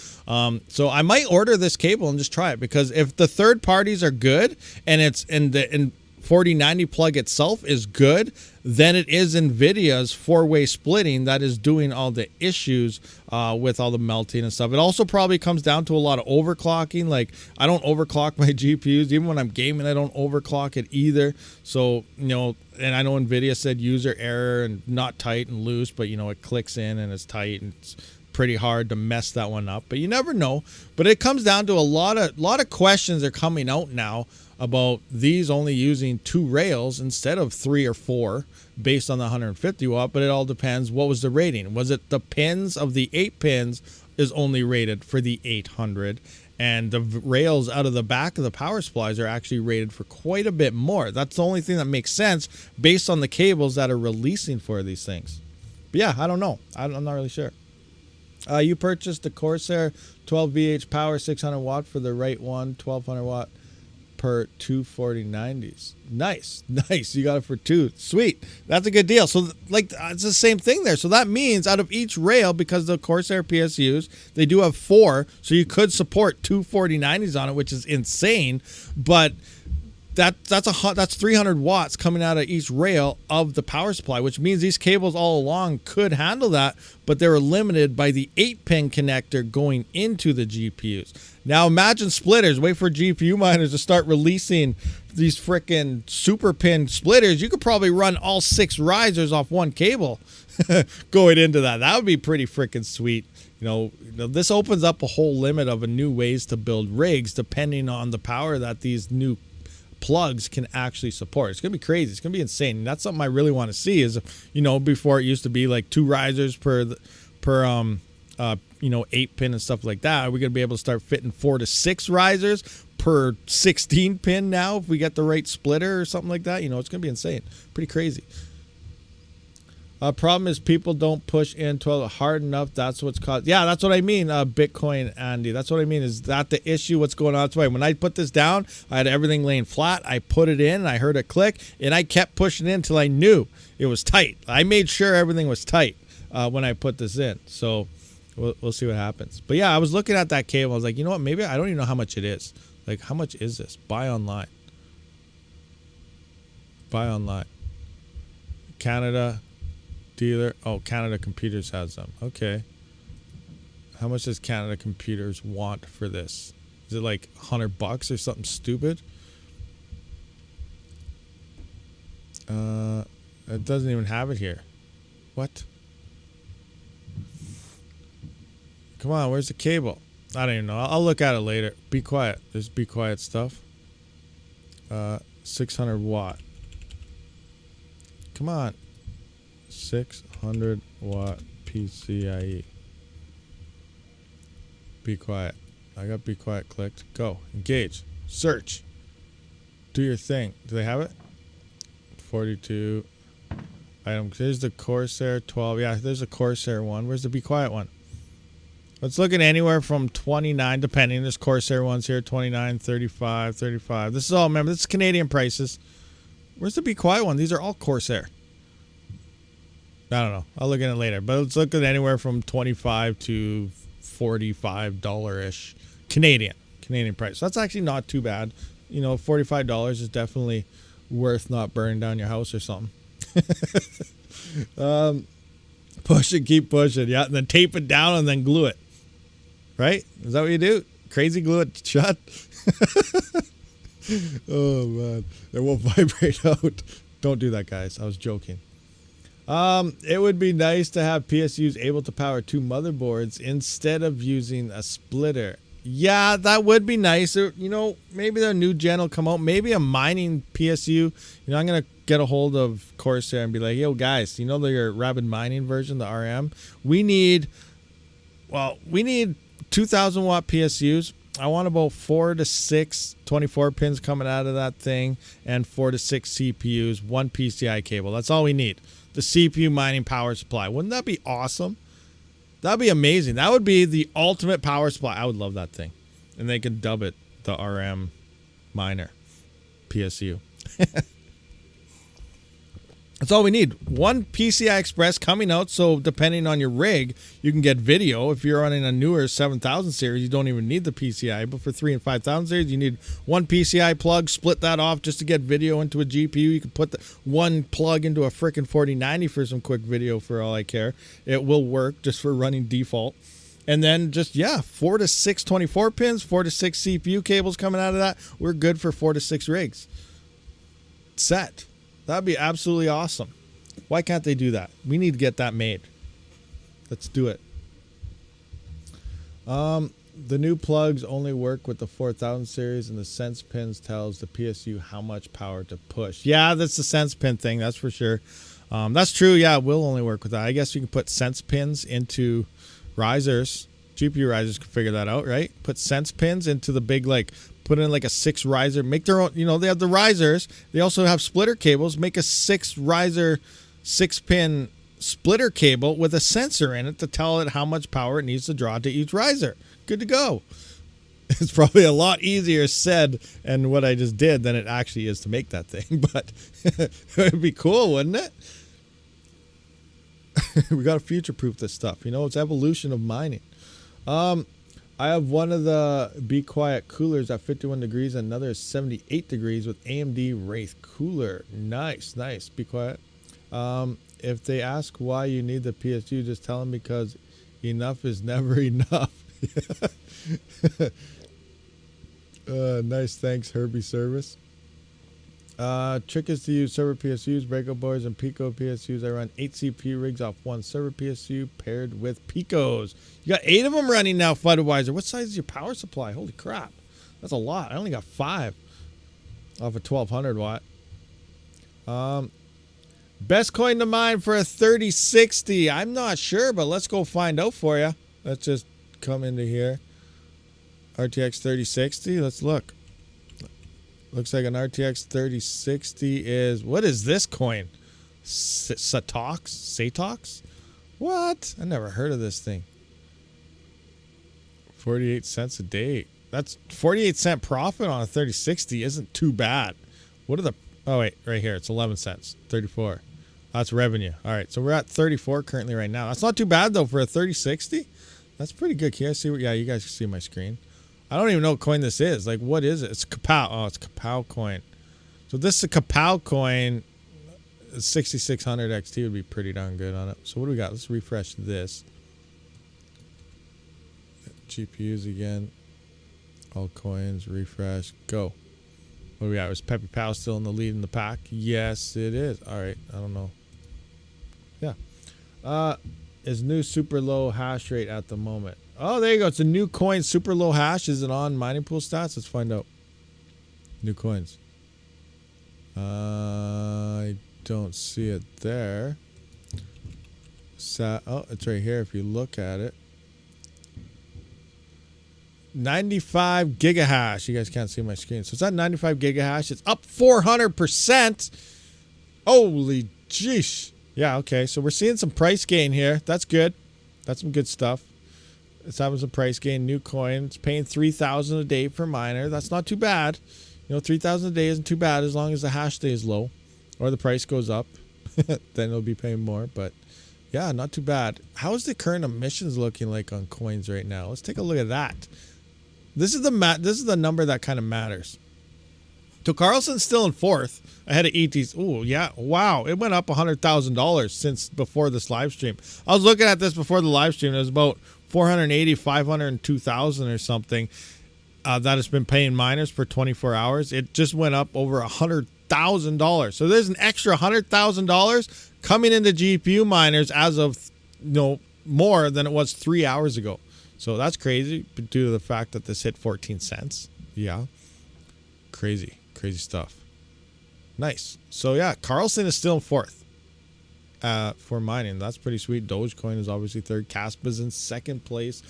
Speaker 2: So I might order this cable and just try it, because if the third parties are good and it's in the 4090 plug itself is good, then it is NVIDIA's 4-way splitting that is doing all the issues with all the melting and stuff. It also probably comes down to a lot of overclocking. Like, I don't overclock my GPUs. Even when I'm gaming, I don't overclock it either. So, you know, and I know NVIDIA said user error and not tight and loose, but, you know, it clicks in and it's tight, and it's pretty hard to mess that one up. But you never know. But it comes down to a lot of questions are coming out now about these only using 2 rails instead of 3 or 4 based on the 150 watt, but it all depends. What was the rating? Was it the pins of the 8 pins is only rated for the 800, and the rails out of the back of the power supplies are actually rated for quite a bit more? That's the only thing that makes sense based on the cables that are releasing for these things. But yeah, I don't know. I'm not really sure. You purchased the Corsair 12 VH power 600 watt for the right one, 1200 watt per 2 4090s. Nice. You got it for 2. Sweet. That's a good deal. So, like, it's the same thing there. So that means out of each rail, because the Corsair PSUs, they do have 4, so you could support 2 4090s on it, which is insane. But that's 300 watts coming out of each rail of the power supply, which means these cables all along could handle that, but they were limited by the 8-pin connector going into the GPUs. Now imagine splitters. Wait for GPU miners to start releasing these frickin' super pin splitters. You could probably run all 6 risers off one cable going into that. That would be pretty frickin' sweet. You know, this opens up a whole limit of new ways to build rigs depending on the power that these new plugs can actually support. It's gonna be crazy. It's gonna be insane. And that's something I really want to see. Is, you know, before it used to be like 2 risers per 8-pin and stuff like that. Are we gonna be able to start fitting 4 to 6 risers per 16-pin now if we get the right splitter or something like that? You know, it's gonna be insane. Pretty crazy. Problem is people don't push in 12 hard enough. That's what's caused. Yeah, that's what I mean, Bitcoin Andy. That's what I mean. Is that the issue? What's going on? That's why when I put this down, I had everything laying flat. I put it in, and I heard it click, and I kept pushing in until I knew it was tight. I made sure everything was tight when I put this in. So we'll see what happens. But yeah, I was looking at that cable. I was like, you know what? Maybe I don't even know how much it is. Like, how much is this? Buy online. Buy online. Canada dealer. Oh, Canada Computers has them. Okay. How much does Canada Computers want for this? Is it like $100 or something stupid? It doesn't even have it here. What? Come on, where's the cable? I don't even know. I'll look at it later. Be quiet. There's be quiet stuff. 600 watt. Come on. 600 watt PCIe. Be quiet. I got be quiet clicked. Go. Engage. Search. Do your thing. Do they have it? 42 item. There's the Corsair 12. Yeah, there's a Corsair one. Where's the be quiet one? Let's look at anywhere from 29, depending. There's Corsair ones here, 29, 35, 35. This is all, remember, this is Canadian prices. Where's the be quiet one? These are all Corsair. I don't know. I'll look at it later. But let's look at anywhere from $25 to $45-ish Canadian price. So that's actually not too bad. You know, $45 is definitely worth not burning down your house or something. Push it, keep pushing. Yeah, and then tape it down and then glue it. Right? Is that what you do? Crazy glue it shut? Oh, man. It won't vibrate out. Don't do that, guys. I was joking. It would be nice to have PSUs able to power 2 motherboards instead of using a splitter. Yeah, that would be nice. You know, maybe the new gen will come out. Maybe a mining PSU. You know, I'm going to get a hold of Corsair and be like, yo, guys, you know your Rabid mining version, the RM? We need 2,000 watt PSUs. I want about 4 to 6 24 pins coming out of that thing and 4 to 6 CPUs, 1 PCI cable. That's all we need. The CPU mining power supply. Wouldn't that be awesome? That'd be amazing. That would be the ultimate power supply. I would love that thing. And they could dub it the RM miner PSU. That's all we need. 1 PCI Express coming out, so depending on your rig, you can get video. If you're running a newer 7000 series, you don't even need the PCI. But for 3 and 5000 series, you need 1 PCI plug, split that off just to get video into a GPU. You can put the 1 plug into a frickin' 4090 for some quick video for all I care. It will work just for running default. And then just, 4 to 6 24 pins, 4 to 6 CPU cables coming out of that. We're good for 4 to 6 rigs. Set. That'd be absolutely awesome. Why can't they do that? We need to get that made. Let's do it. The new plugs only work with the 4000 series, and the sense pins tells the PSU how much power to push. Yeah, that's the sense pin thing. That's for sure. That's true. Yeah, it will only work with that. I guess you can put sense pins into risers. GPURisers can figure that out, right? Put sense pins into the big, put in like a 6 riser, make their own, they have the risers. They also have splitter cables. Make a 6 riser, 6 pin splitter cable with a sensor in it to tell it how much power it needs to draw to each riser. Good to go. It's probably a lot easier said and what I just did than it actually is to make that thing, but it would be cool, wouldn't it? We got to future-proof this stuff. It's evolution of mining. I have one of the Be Quiet coolers at 51 degrees and another is 78 degrees with AMD Wraith cooler. Nice. Be quiet. If they ask why you need the PSU, just tell them because enough is never enough. Nice. Thanks, Herbie Service. Trick is to use server PSUs, breakout boards, and Pico PSUs. I run 8 CPU rigs off 1 server PSU paired with Picos. You got 8 of them running now, Budweiser. What size is your power supply? Holy crap. That's a lot. I only got 5 off a 1200 watt. Best coin to mine for a 3060. I'm not sure, but let's go find out for you. Let's just come into here. RTX 3060. Let's look. Looks like an RTX 3060 is... What is this coin? Satox? What? I never heard of this thing. 48 cents a day. That's 48 cent profit on a 3060 isn't too bad. What are the... Oh, wait. Right here. It's 11 cents. 34. That's revenue. All right. So we're at 34 currently right now. That's not too bad, though, for a 3060. That's pretty good. Can I see what... Yeah, you guys can see my screen. I don't even know what coin this is. What is it? It's Kapow. Oh, it's Kapow coin. So this is a Kapow coin. 6600 XT would be pretty darn good on it. So what do we got? Let's refresh this. GPUs again. All coins, refresh, go. What do we got? Was Peppy Pow still in the lead in the pack? Yes, it is. All right, I don't know. Yeah. Is new super low hash rate at the moment? Oh, there you go. It's a new coin, super low hash. Is it on mining pool stats? Let's find out. New coins. I don't see it there. Oh, it's right here if you look at it. 95 gigahash. You guys can't see my screen. So it's at 95 gigahash. It's up 400%. Holy jeez. Yeah, okay. So we're seeing some price gain here. That's good. That's some good stuff. It's having some price gain. New coin. It's paying 3,000 a day per miner. That's not too bad. You know, 3,000 a day isn't too bad as long as the hash stays low or the price goes up. Then it'll be paying more. But yeah, not too bad. How is the current emissions looking like on coins right now? Let's take a look at that. This is the number that kind of matters. So Carlson's still in fourth ahead of ET's. Oh yeah, wow! It went up $100,000 since before this live stream. I was looking at this before the live stream. It was about 480, 502,000 or something that has been paying miners for 24 hours. It just went up over $100,000. So there's an extra $100,000 coming into GPU miners as of more than it was 3 hours ago. So that's crazy due to the fact that this hit 14 cents. Yeah. Crazy stuff. Nice. So yeah, Carlson is still in fourth for mining. That's pretty sweet. Dogecoin is obviously third. Kaspa's in second place.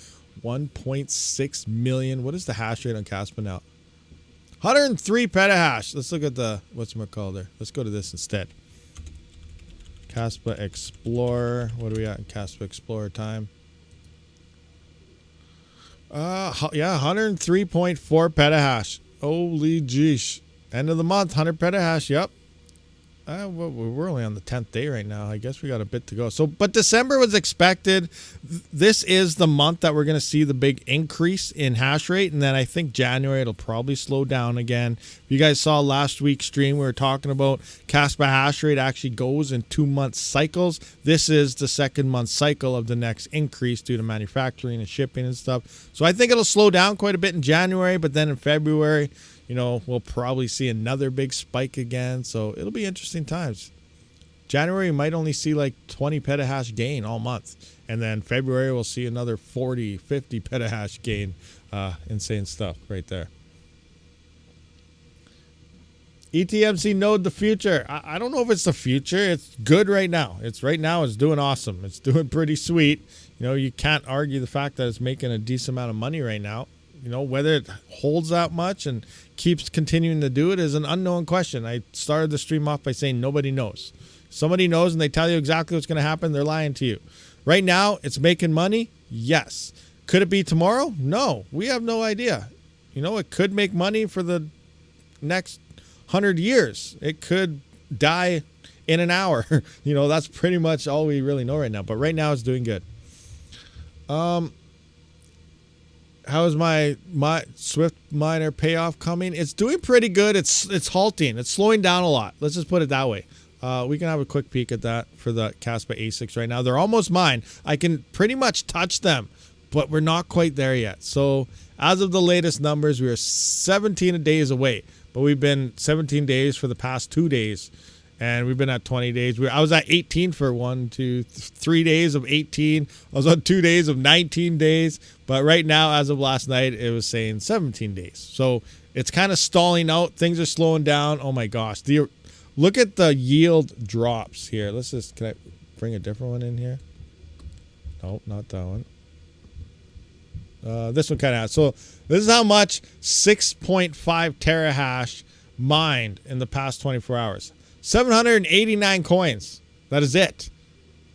Speaker 2: 1.6 million. What is the hash rate on Kaspa now? 103 petahash. Let's look at the, what's it called there? Let's go to this instead. Kaspa Explorer. What do we got in Kaspa Explorer time? Yeah, 103.4 petahash. Holy jeez. End of the month, 100 petahash. Yep. We're only on the 10th day right now. I guess we got a bit to go. So, but December was expected. This is the month that we're going to see the big increase in hash rate. And then I think January, it'll probably slow down again. If you guys saw last week's stream, we were talking about Kaspa hash rate actually goes in 2-month cycles. This is the second month cycle of the next increase due to manufacturing and shipping and stuff. So I think it'll slow down quite a bit in January, but then in February, we'll probably see another big spike again. So it'll be interesting times. January might only see like 20 petahash gain all month. And then February we'll see another 40, 50 petahash gain. Insane stuff right there. ETMC node the future. I don't know if it's the future. It's good right now. It's doing awesome. It's doing pretty sweet. You can't argue the fact that it's making a decent amount of money right now. Whether it holds that much and keeps continuing to do it is an unknown question. I started the stream off by saying nobody knows. Somebody knows and they tell you exactly what's going to happen. They're lying to you. Right now, it's making money. Yes. Could it be tomorrow? No. We have no idea. It could make money for the next 100 years. It could die in an hour. That's pretty much all we really know right now. But right now, it's doing good. How is my Swift miner payoff coming? It's doing pretty good. It's halting. It's slowing down a lot. Let's just put it that way. We can have a quick peek at that for the Kaspa ASICs right now. They're almost mine. I can pretty much touch them, but we're not quite there yet. So as of the latest numbers, we are 17 days away, but we've been 17 days for the past 2 days. And we've been at 20 days. I was at 18 for 3 days of 18. I was on 2 days of 19 days. But right now, as of last night, it was saying 17 days. So it's kind of stalling out. Things are slowing down. Oh, my gosh. Look at the yield drops here. Can I bring a different one in here? Nope, not that one. This one kind of has. So this is how much 6.5 terahash mined in the past 24 hours. 789 coins. That is it.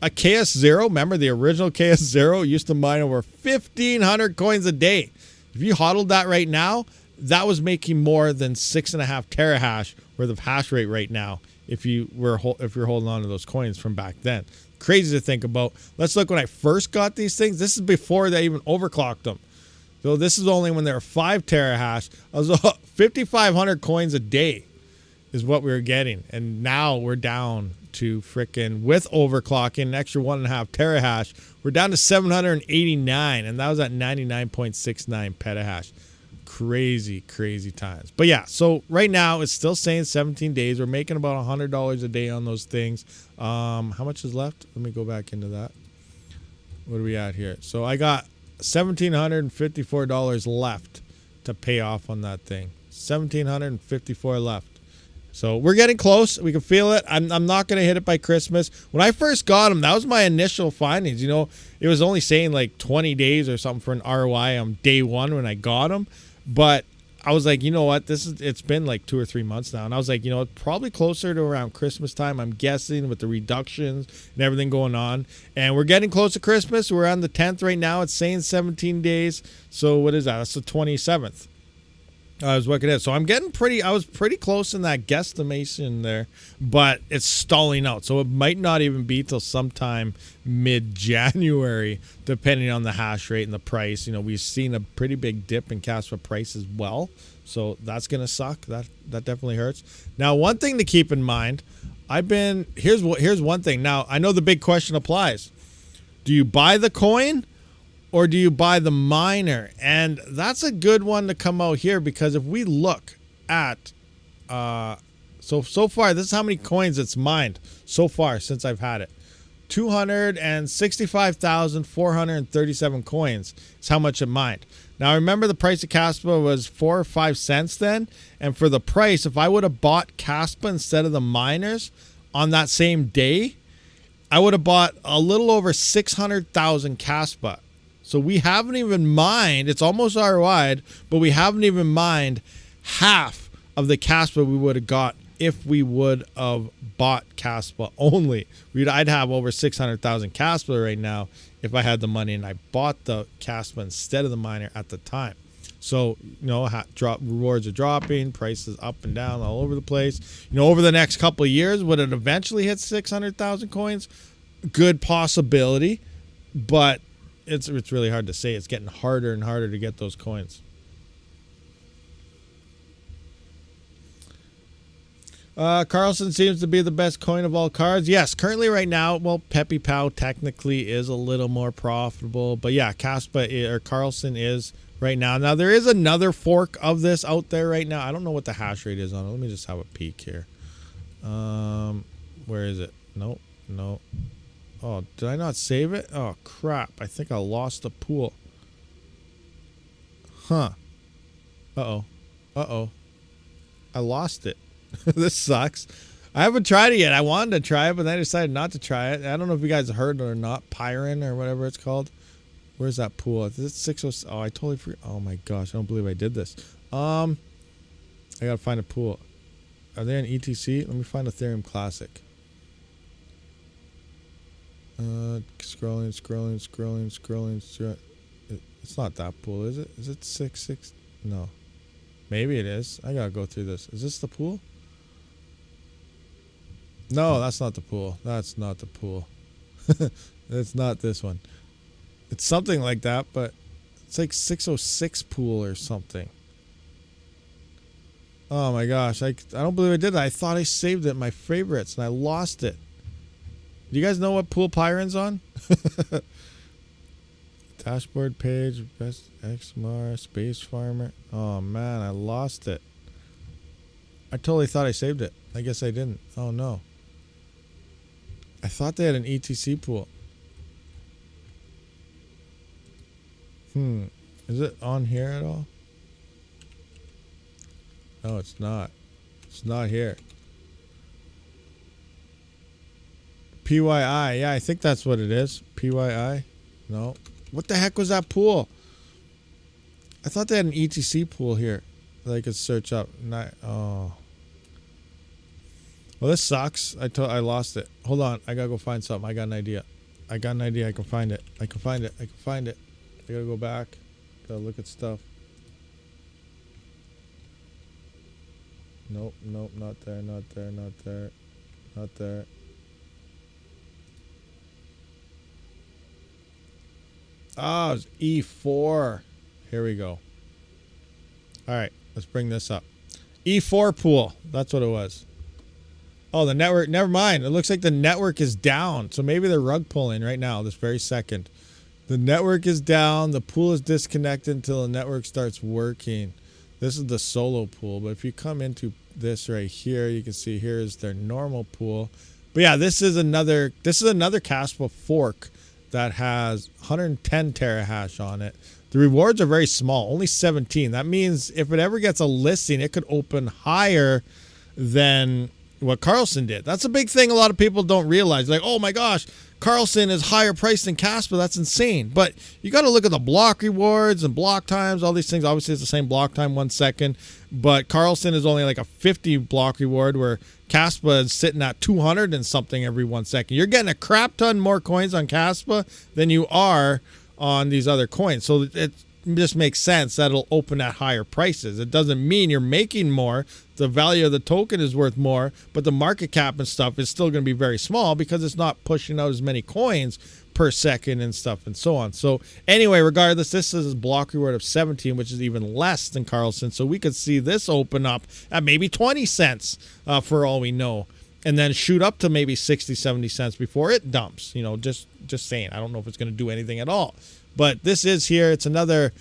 Speaker 2: A KS0, remember the original KS0 used to mine over 1,500 coins a day. If you hodled that right now, that was making more than 6.5 terahash worth of hash rate right now if you're holding on to those coins from back then. Crazy to think about. Let's look when I first got these things. This is before they even overclocked them. So this is only when they were 5 terahash. I was 5,500 coins a day is what we were getting. And now we're down to frickin' with overclocking an extra 1.5 terahash. We're down to 789, and that was at 99.69 petahash. Crazy times. But yeah, so right now it's still saying 17 days. We're making about $100 a day on those things. How much is left? Let me go back into that. What are we at here? So I got $1,754 left to pay off on that thing. $1,754 left. So we're getting close. We can feel it. I'm not going to hit it by Christmas. When I first got them, that was my initial findings. You know, it was only saying like 20 days or something for an ROI on day one when I got them. But I was like, you know what? It's been like 2 or 3 months now. And I was like, you know, probably closer to around Christmas time, I'm guessing, with the reductions and everything going on. And we're getting close to Christmas. We're on the 10th right now. It's saying 17 days. So what is that? That's the 27th. I was looking at it. So I'm getting I was pretty close in that guesstimation there, but it's stalling out. So it might not even be till sometime mid-January, depending on the hash rate and the price. You know, we've seen a pretty big dip in Kaspa price as well. So that's going to suck. That definitely hurts. Now, one thing to keep in mind, here's one thing. Now, I know the big question applies. Do you buy the coin? Or do you buy the miner? And that's a good one to come out here, because if we look at, so far, this is how many coins it's mined so far since I've had it. 265,437 coins is how much it mined. Now, remember the price of Kaspa was 4 or 5 cents then? And for the price, if I would have bought Kaspa instead of the miners on that same day, I would have bought a little over 600,000 Kaspa. So we haven't even mined, it's almost ROI'd, but we haven't even mined half of the Kaspa we would have got if we would have bought Kaspa only. I'd have over 600,000 Kaspa right now if I had the money and I bought the Kaspa instead of the miner at the time. So, you know, rewards are dropping, prices up and down all over the place. You know, over the next couple of years, would it eventually hit 600,000 coins? Good possibility, but it's really hard to say. It's getting harder and harder to get those coins. Carlson seems to be the best coin of all cards. Yes, currently right now, well, Pepe Pow technically is a little more profitable. But yeah, Kaspa or Carlson is right now. Now, there is another fork of this out there right now. I don't know what the hash rate is on it. Let me just have a peek here. Where is it? Nope. Oh, did I not save it? Oh, crap. I think I lost the pool. Huh. Uh-oh. I lost it. This sucks. I haven't tried it yet. I wanted to try it, but then I decided not to try it. I don't know if you guys heard it or not. Pyron or whatever it's called. Where's that pool? Is it 606? Oh, I totally forgot. Oh, my gosh. I don't believe I did this. I got to find a pool. Are they in ETC? Let me find Ethereum Classic. Scrolling. It's not that pool, is it? Is it 6? No. Maybe it is. I gotta go through this. Is this the pool? No, that's not the pool. That's not the pool. It's not this one. It's something like that, but it's like 606 pool or something. Oh my gosh. I don't believe I did that. I thought I saved it in my favorites and I lost it. Do you guys know what pool Pyron's on? Dashboard page, best XMR, space farmer. Oh man, I lost it. I totally thought I saved it. I guess I didn't. Oh no. I thought they had an ETC pool. Is it on here at all? No, it's not. It's not here. PYI. Yeah, I think that's what it is. PYI. No. What the heck was that pool? I thought they had an ETC pool here that I could search up. Oh. Well, this sucks. I lost it. Hold on. I gotta go find something. I got an idea. I can find it. I gotta go back. Gotta look at stuff. Nope. Not there. Oh, it's E4. Here we go. All right, let's bring this up. E4 pool. That's what it was. Oh, the network. Never mind. It looks like the network is down. So maybe they're rug pulling right now, this very second. The network is down. The pool is disconnected until the network starts working. This is the solo pool. But if you come into this right here, you can see here is their normal pool. But yeah, this is another Kaspa fork that has 110 terahash on it. The rewards are very small, only 17. That means if it ever gets a listing, it could open higher than what Carlson did. That's a big thing a lot of people don't realize. Like, oh my gosh, Carlson is higher priced than Kaspa. That's insane. But you got to look at the block rewards and block times, all these things. Obviously, it's the same block time, 1 second. But Carlson is only like a 50 block reward, where Kaspa is sitting at 200 and something every 1 second. You're getting a crap ton more coins on Kaspa than you are on these other coins. So it just makes sense that it'll open at higher prices. It doesn't mean you're making more. The value of the token is worth more, but the market cap and stuff is still going to be very small because it's not pushing out as many coins per second and stuff and so on. So anyway, regardless, this is a block reward of 17, which is even less than Carlson. So we could see this open up at maybe 20 cents for all we know, and then shoot up to maybe 60, 70 cents before it dumps. You know, just saying. I don't know if it's going to do anything at all. But this is here. It's another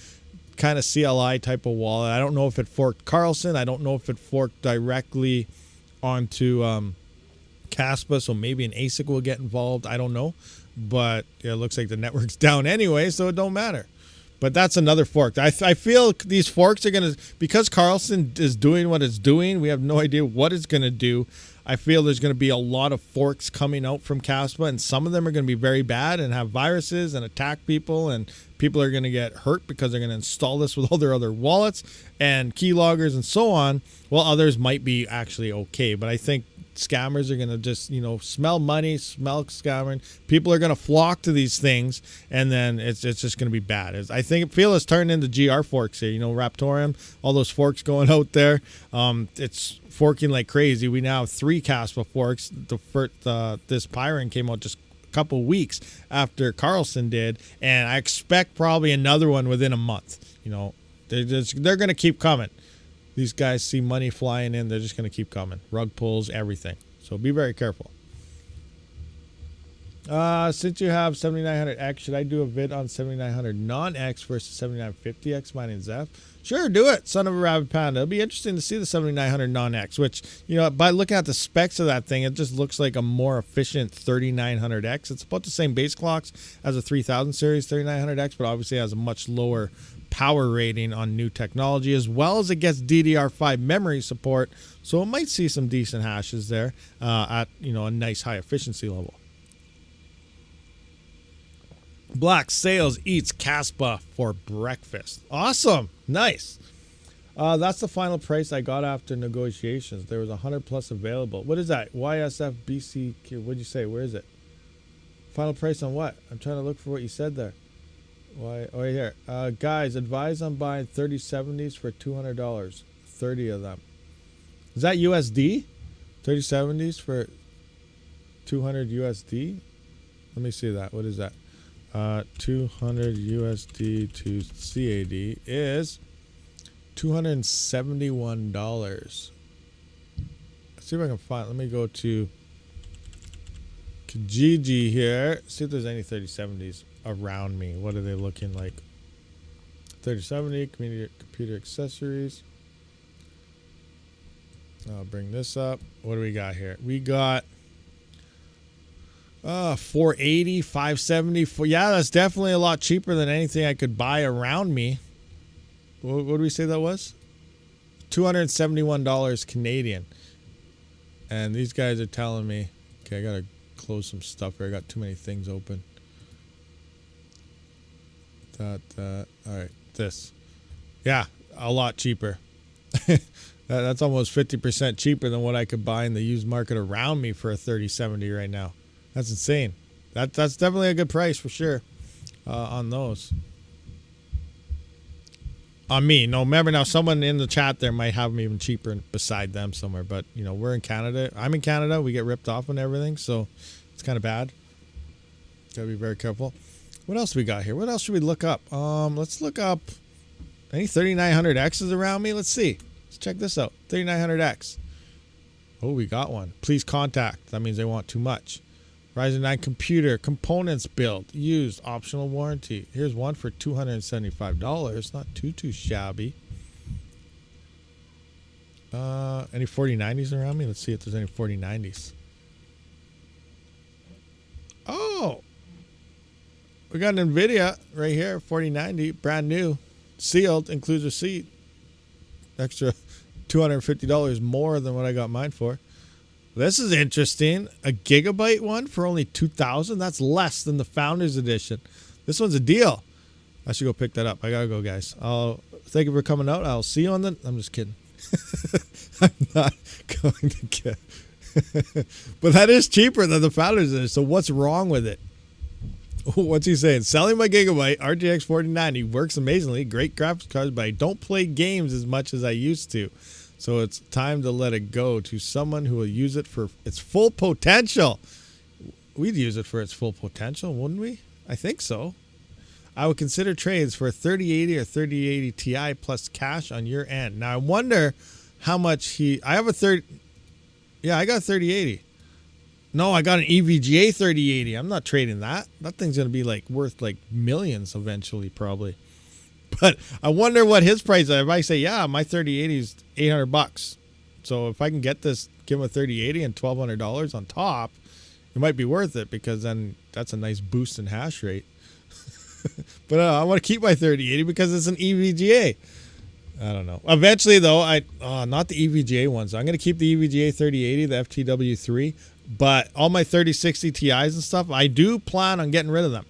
Speaker 2: kind of CLI type of wallet. I don't know if it forked Carlson. I don't know if it forked directly onto Kaspa. So maybe an ASIC will get involved. I don't know. But yeah, it looks like the network's down anyway, so it don't matter. But that's another fork. I feel these forks are going to, because Carlson is doing what it's doing, we have no idea what it's going to do. I feel there's going to be a lot of forks coming out from Kaspa, and some of them are going to be very bad and have viruses and attack people, and people are going to get hurt because they're going to install this with all their other wallets and keyloggers and so on. Well, others might be actually okay, but I think scammers are going to just, smell money, smell scammering. People are going to flock to these things, and then it's just going to be bad. I feel it's turning into GR forks here. Raptorium, all those forks going out there. It's forking like crazy. We now have 3 Kaspa forks. This Pyron came out just a couple weeks after Carlson did, and I expect probably another one within a month. They're going to keep coming. These guys see money flying in. They're just going to keep coming. Rug pulls, everything. So be very careful. Since you have 7900X, should I do a vid on 7900 non-X versus 7950X mining Zeph? Sure, do it, son of a Rabid Panda. It'll be interesting to see the 7900 non-X, which, by looking at the specs of that thing, it just looks like a more efficient 3900X. It's about the same base clocks as a 3000 series 3900X, but obviously has a much lower power rating on new technology, as well as it gets DDR5 memory support, so it might see some decent hashes there at a nice high efficiency level. Black Sales eats Kaspa for breakfast. Awesome. Nice. That's the final price I got after negotiations. There was 100 plus available. What is that? YSF BCQ. What'd you say? Where is it? Final price on what? I'm trying to look for what you said there. Why? Oh, here. Guys, advise on buying 3070s for $200. 30 of them. Is that USD? 3070s for 200 USD? Let me see that. What is that? 200 USD to CAD is $271. Let's see if I can find. Let me go to Kijiji here. See if there's any 3070s around me. What are they looking like? 3070 computer accessories. I'll bring this up. What do we got here? We got 480, 570. Yeah, that's definitely a lot cheaper than anything I could buy around me. What did we say that was? $271 Canadian. And these guys are telling me, okay, I gotta close some stuff here. I got too many things open. All right, this. Yeah, a lot cheaper. That's almost 50% cheaper than what I could buy in the used market around me for a 3070 right now. That's insane. That's definitely a good price for sure on those. On me. No, remember now, someone in the chat there might have them even cheaper beside them somewhere. But, we're in Canada. I'm in Canada. We get ripped off on everything. So it's kind of bad. Got to be very careful. What else we got here? What else should we look up? Let's look up any 3900Xs around me. Let's see. Let's check this out. 3900X. Oh, we got one. Please contact. That means they want too much. Ryzen 9 computer components build used optional warranty. Here's one for $275. Not too shabby. Any 4090s around me? Let's see if there's any 4090s. Oh, we got an NVIDIA right here, 4090, brand new, sealed, includes receipt. Extra $250 more than what I got mine for. This is interesting. A gigabyte one for only $2,000. That's less than the Founders Edition. This one's a deal. I should go pick that up. I gotta go, guys. Thank you for coming out. I'll see you on the. I'm just kidding. I'm not going to get. But that is cheaper than the Founders Edition. So what's wrong with it? What's he saying? Selling my Gigabyte RTX 4090 works amazingly. Great graphics cards, but I don't play games as much as I used to. So it's time to let it go to someone who will use it for its full potential. We'd use it for its full potential, wouldn't we? I think so. I would consider trades for a 3080 or 3080 Ti plus cash on your end. Now I wonder how much I have a 30. Yeah, I got a 3080. No, I got an EVGA 3080. I'm not trading that. That thing's going to be like worth like millions eventually, probably. But I wonder what his price is. If I say, yeah, my 3080 is $800. So if I can get this, give him a 3080 and $1,200 on top, it might be worth it because then that's a nice boost in hash rate. But I want to keep my 3080 because it's an EVGA. I don't know. Eventually, though, not the EVGA ones. I'm going to keep the EVGA 3080, the FTW3. But all my 3060 Ti's and stuff, I do plan on getting rid of them.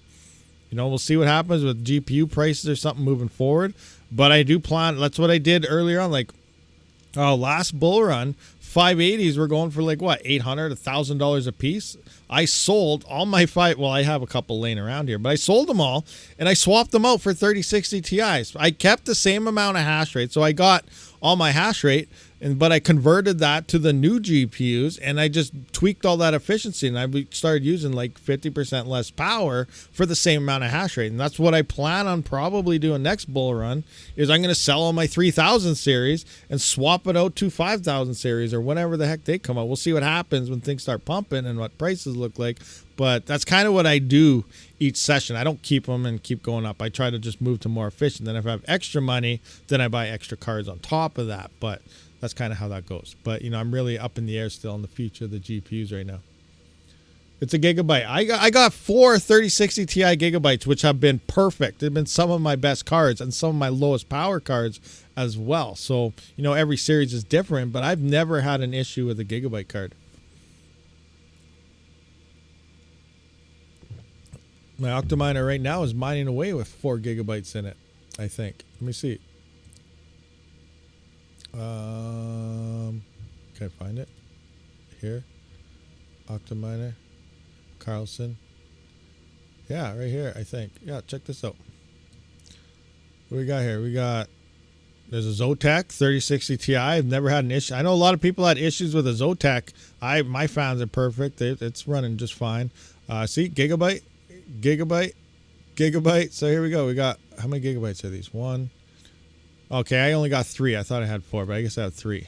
Speaker 2: You know, we'll see what happens with GPU prices or something moving forward. But I do plan, that's what I did earlier on. Like, last bull run, 580s were going for like, what, $800, $1,000 a piece? I sold all my I have a couple laying around here, but I sold them all, and I swapped them out for 3060 Ti's. I kept the same amount of hash rate, so I got all my hash rate, but I converted that to the new GPUs, and I just tweaked all that efficiency, and I started using like 50% less power for the same amount of hash rate. And that's what I plan on probably doing next bull run, is I'm going to sell all my 3000 series and swap it out to 5000 series or whenever the heck they come out. We'll see what happens when things start pumping and what prices look like. But that's kind of what I do each session. I don't keep them and keep going up. I try to just move to more efficient. Then if I have extra money, then I buy extra cards on top of that. But that's kind of how that goes. But, you know, I'm really up in the air still on the future of the GPUs right now. It's a gigabyte. I got 4 3060 Ti gigabytes, which have been perfect. They've been some of my best cards and some of my lowest power cards as well. So, you know, every series is different, but I've never had an issue with a gigabyte card. My Octa-miner right now is mining away with 4 gigabytes in it, I think. Let me see. Can I find it? Here. Octa-miner. Carlson. Yeah, right here, I think. Yeah, check this out. What do we got here? There's a Zotac 3060 Ti. I've never had an issue. I know a lot of people had issues with a Zotac. My fans are perfect. It's running just fine. See, gigabyte. So here we go. We got, how many gigabytes are these? 1. Okay, I only got 3. I thought I had 4, but I guess I have 3.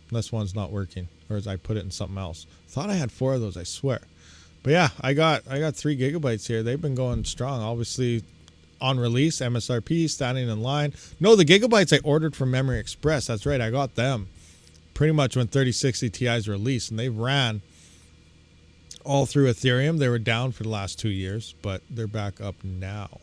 Speaker 2: Unless one's not working, or as I put it in something else. Thought I had 4 of those, I swear. But yeah, I got 3 gigabytes here. They've been going strong. Obviously, on release, MSRP, standing in line. No, the gigabytes I ordered from Memory Express. That's right, I got them pretty much when 3060 Ti's released, and they ran all through Ethereum. They were down for the last 2 years, but they're back up now.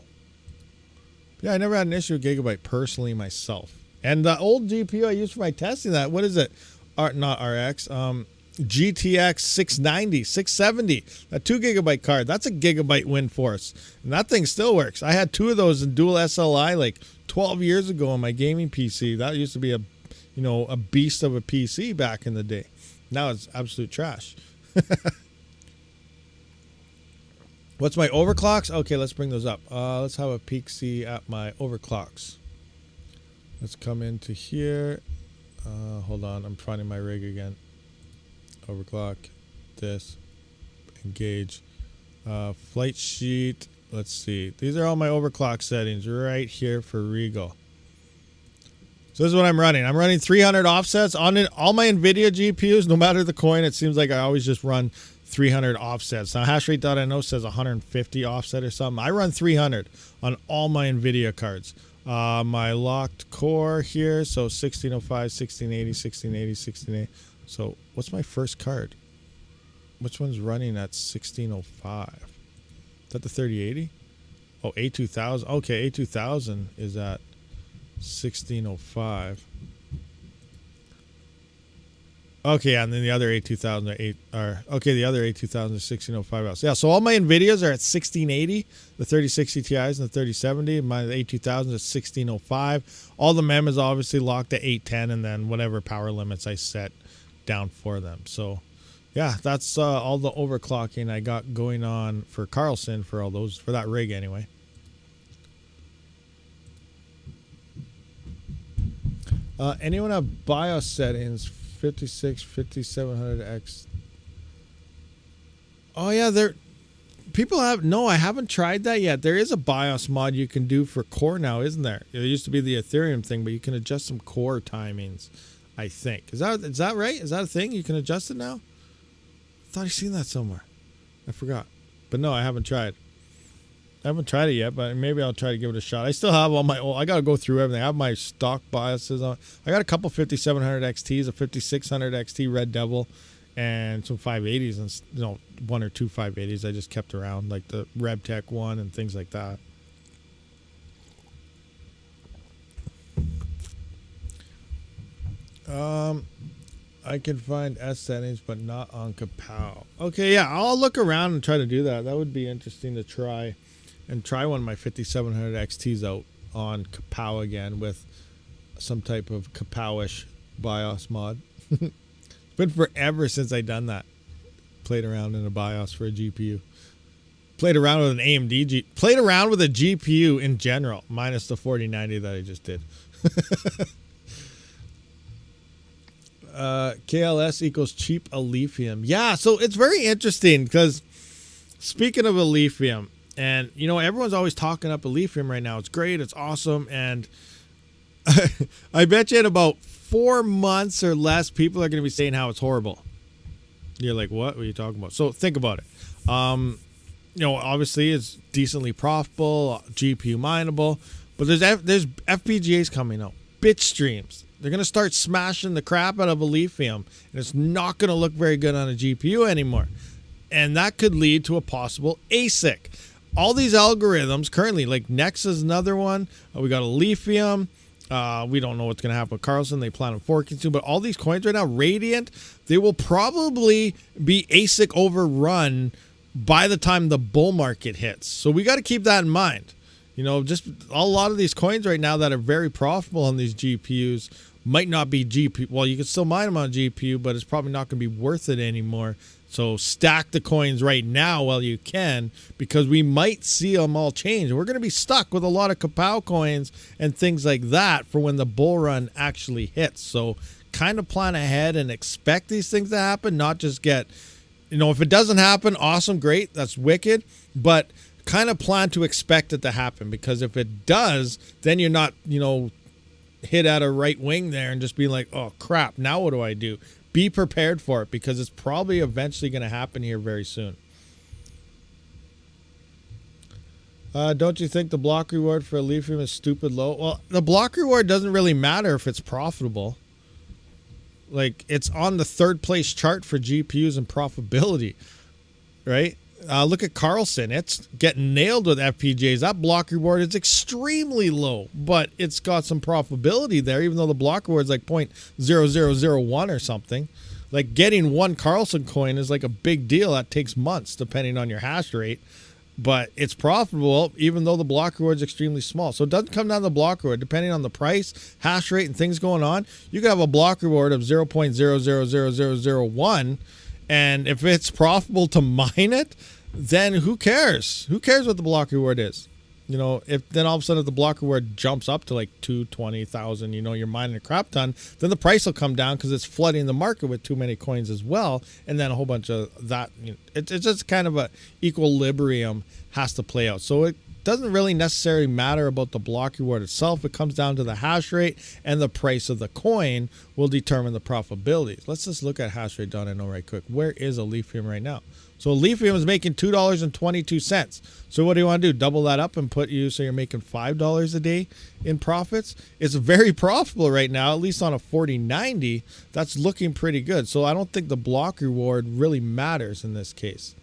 Speaker 2: Yeah, I never had an issue with gigabyte personally myself. And the old GPU I used for my testing, that, what is it? Not RX. GTX 690, 670, a 2 gigabyte card. That's a gigabyte win for us. And that thing still works. I had 2 of those in dual SLI like 12 years ago on my gaming PC. That used to be a beast of a PC back in the day. Now it's absolute trash. What's my overclocks? Okay, let's bring those up. Let's have a peek see at my overclocks. Let's come into here. Hold on, I'm finding my rig again. Overclock, this, engage, flight sheet. Let's see. These are all my overclock settings right here for Regal. So this is what I'm running. I'm running 300 offsets on all my NVIDIA GPUs. No matter the coin, it seems like I always just run 300 offsets. Now hashrate.no says 150 offset or something. I run 300 on all my NVIDIA cards. My locked core here, so 1605, 1680, 1680, 1680. So what's my first card? Which one's running at 1605? Is that the 3080? Oh, A2000. Okay, A2000 is at 1605. Okay, and then the other A2000 the other A2000 is 1605 else. Yeah, so all my NVIDIAs are at 1680, the 3060 Ti's and the 3070. My A2000 is 1605. All the MEM is obviously locked at 810, and then whatever power limits I set down for them. So yeah, that's all the overclocking I got going on for Carlson for all those, for that rig anyway. Anyone have BIOS settings 56 5700X? Oh yeah, people have, no, I haven't tried that yet. There is a BIOS mod you can do for core now, isn't there? It used to be the Ethereum thing, but you can adjust some core timings, I think. Is that right? Is that a thing? You can adjust it now? I thought I seen that somewhere. I forgot. But no, I haven't tried. I haven't tried it yet, but maybe I'll try to give it a shot. I still have all my old, I got to go through everything. I have my stock BIOSes on. I got a couple 5700 XTs, a 5600 XT Red Devil, and some 580s, and one or two 580s I just kept around, like the RebTech one and things like that. I can find S settings, but not on Kapow. Okay, yeah, I'll look around and try to do that. That would be interesting to try. And try one of my 5700 XTs out on Kapow again with some type of Kapowish BIOS mod. It's been forever since I done that. Played around in a BIOS for a GPU. Played around with an AMD played around with a GPU in general, minus the 4090 that I just did. KLS equals cheap Alephium. Yeah, so it's very interesting because speaking of Alephium, and, everyone's always talking up Alephium right now. It's great. It's awesome. And I bet you in about 4 months or less, people are going to be saying how it's horrible. You're like, what are you talking about? So think about it. Obviously it's decently profitable, GPU mineable, but there's FPGAs coming out, bit streams. They're going to start smashing the crap out of Alephium, and it's not going to look very good on a GPU anymore. And that could lead to a possible ASIC. All these algorithms currently, like Nex is another one. We got Alephium. We don't know what's going to happen with Carlson. They plan on forking soon. But all these coins right now, Radiant, they will probably be ASIC overrun by the time the bull market hits. So we got to keep that in mind. Just a lot of these coins right now that are very profitable on these GPUs might not be GPU. Well, you can still mine them on GPU, but it's probably not going to be worth it anymore. So stack the coins right now while you can, because we might see them all change. We're going to be stuck with a lot of Kapow coins and things like that for when the bull run actually hits. So kind of plan ahead and expect these things to happen, not just get, if it doesn't happen, awesome, great, that's wicked. But kind of plan to expect it to happen, because if it does, then you're not, hit at a right wing there and just be like, oh crap, now what do I do? Be prepared for it, because it's probably eventually going to happen here very soon. Don't you think the block reward for Alephium is stupid low? Well, the block reward doesn't really matter if it's profitable. Like, it's on the third place chart for GPUs and profitability, right? Look at Carlson. It's getting nailed with FPGAs. That block reward is extremely low, but it's got some profitability there, even though the block reward is like 0.0001 or something. Like, getting one Carlson coin is like a big deal. That takes months, depending on your hash rate. But it's profitable, even though the block reward is extremely small. So it doesn't come down to the block reward. Depending on the price, hash rate, and things going on, you can have a block reward of 0.000001. And if it's profitable to mine it, then who cares? Who cares what the block reward is? If then all of a sudden if the block reward jumps up to like 220,000, you're mining a crap ton, then the price will come down because it's flooding the market with too many coins as well. And then a whole bunch of that, it's just kind of a equilibrium has to play out. So it doesn't really necessarily matter about the block reward itself. It comes down to the hash rate, and the price of the coin will determine the profitability. Let's just look at hash rate .no right quick. Where is a Lithium right now? So Lithium is making $2.22. So what do you want to do? Double that up and put you so you're making $5 a day in profits? It's very profitable right now, at least on a 4090. That's looking pretty good. So I don't think the block reward really matters in this case.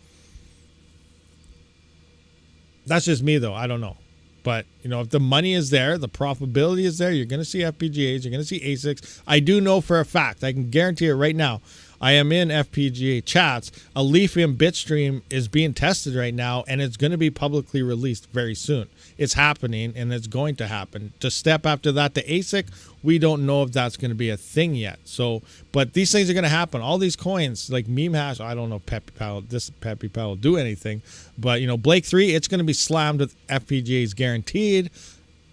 Speaker 2: That's just me though. I don't know. But, you know, if the money is there, the profitability is there, you're going to see FPGAs, you're going to see ASICs. I do know for a fact, I can guarantee it right now, I am in FPGA chats. A Lithium bitstream is being tested right now, and it's going to be publicly released very soon. It's happening, and it's going to happen. To step after that to ASIC, we don't know if that's going to be a thing yet. So, but these things are going to happen. All these coins, like meme hash, I don't know if Peppy Pal will do anything, but you know, Blake 3, it's going to be slammed with FPGAs guaranteed.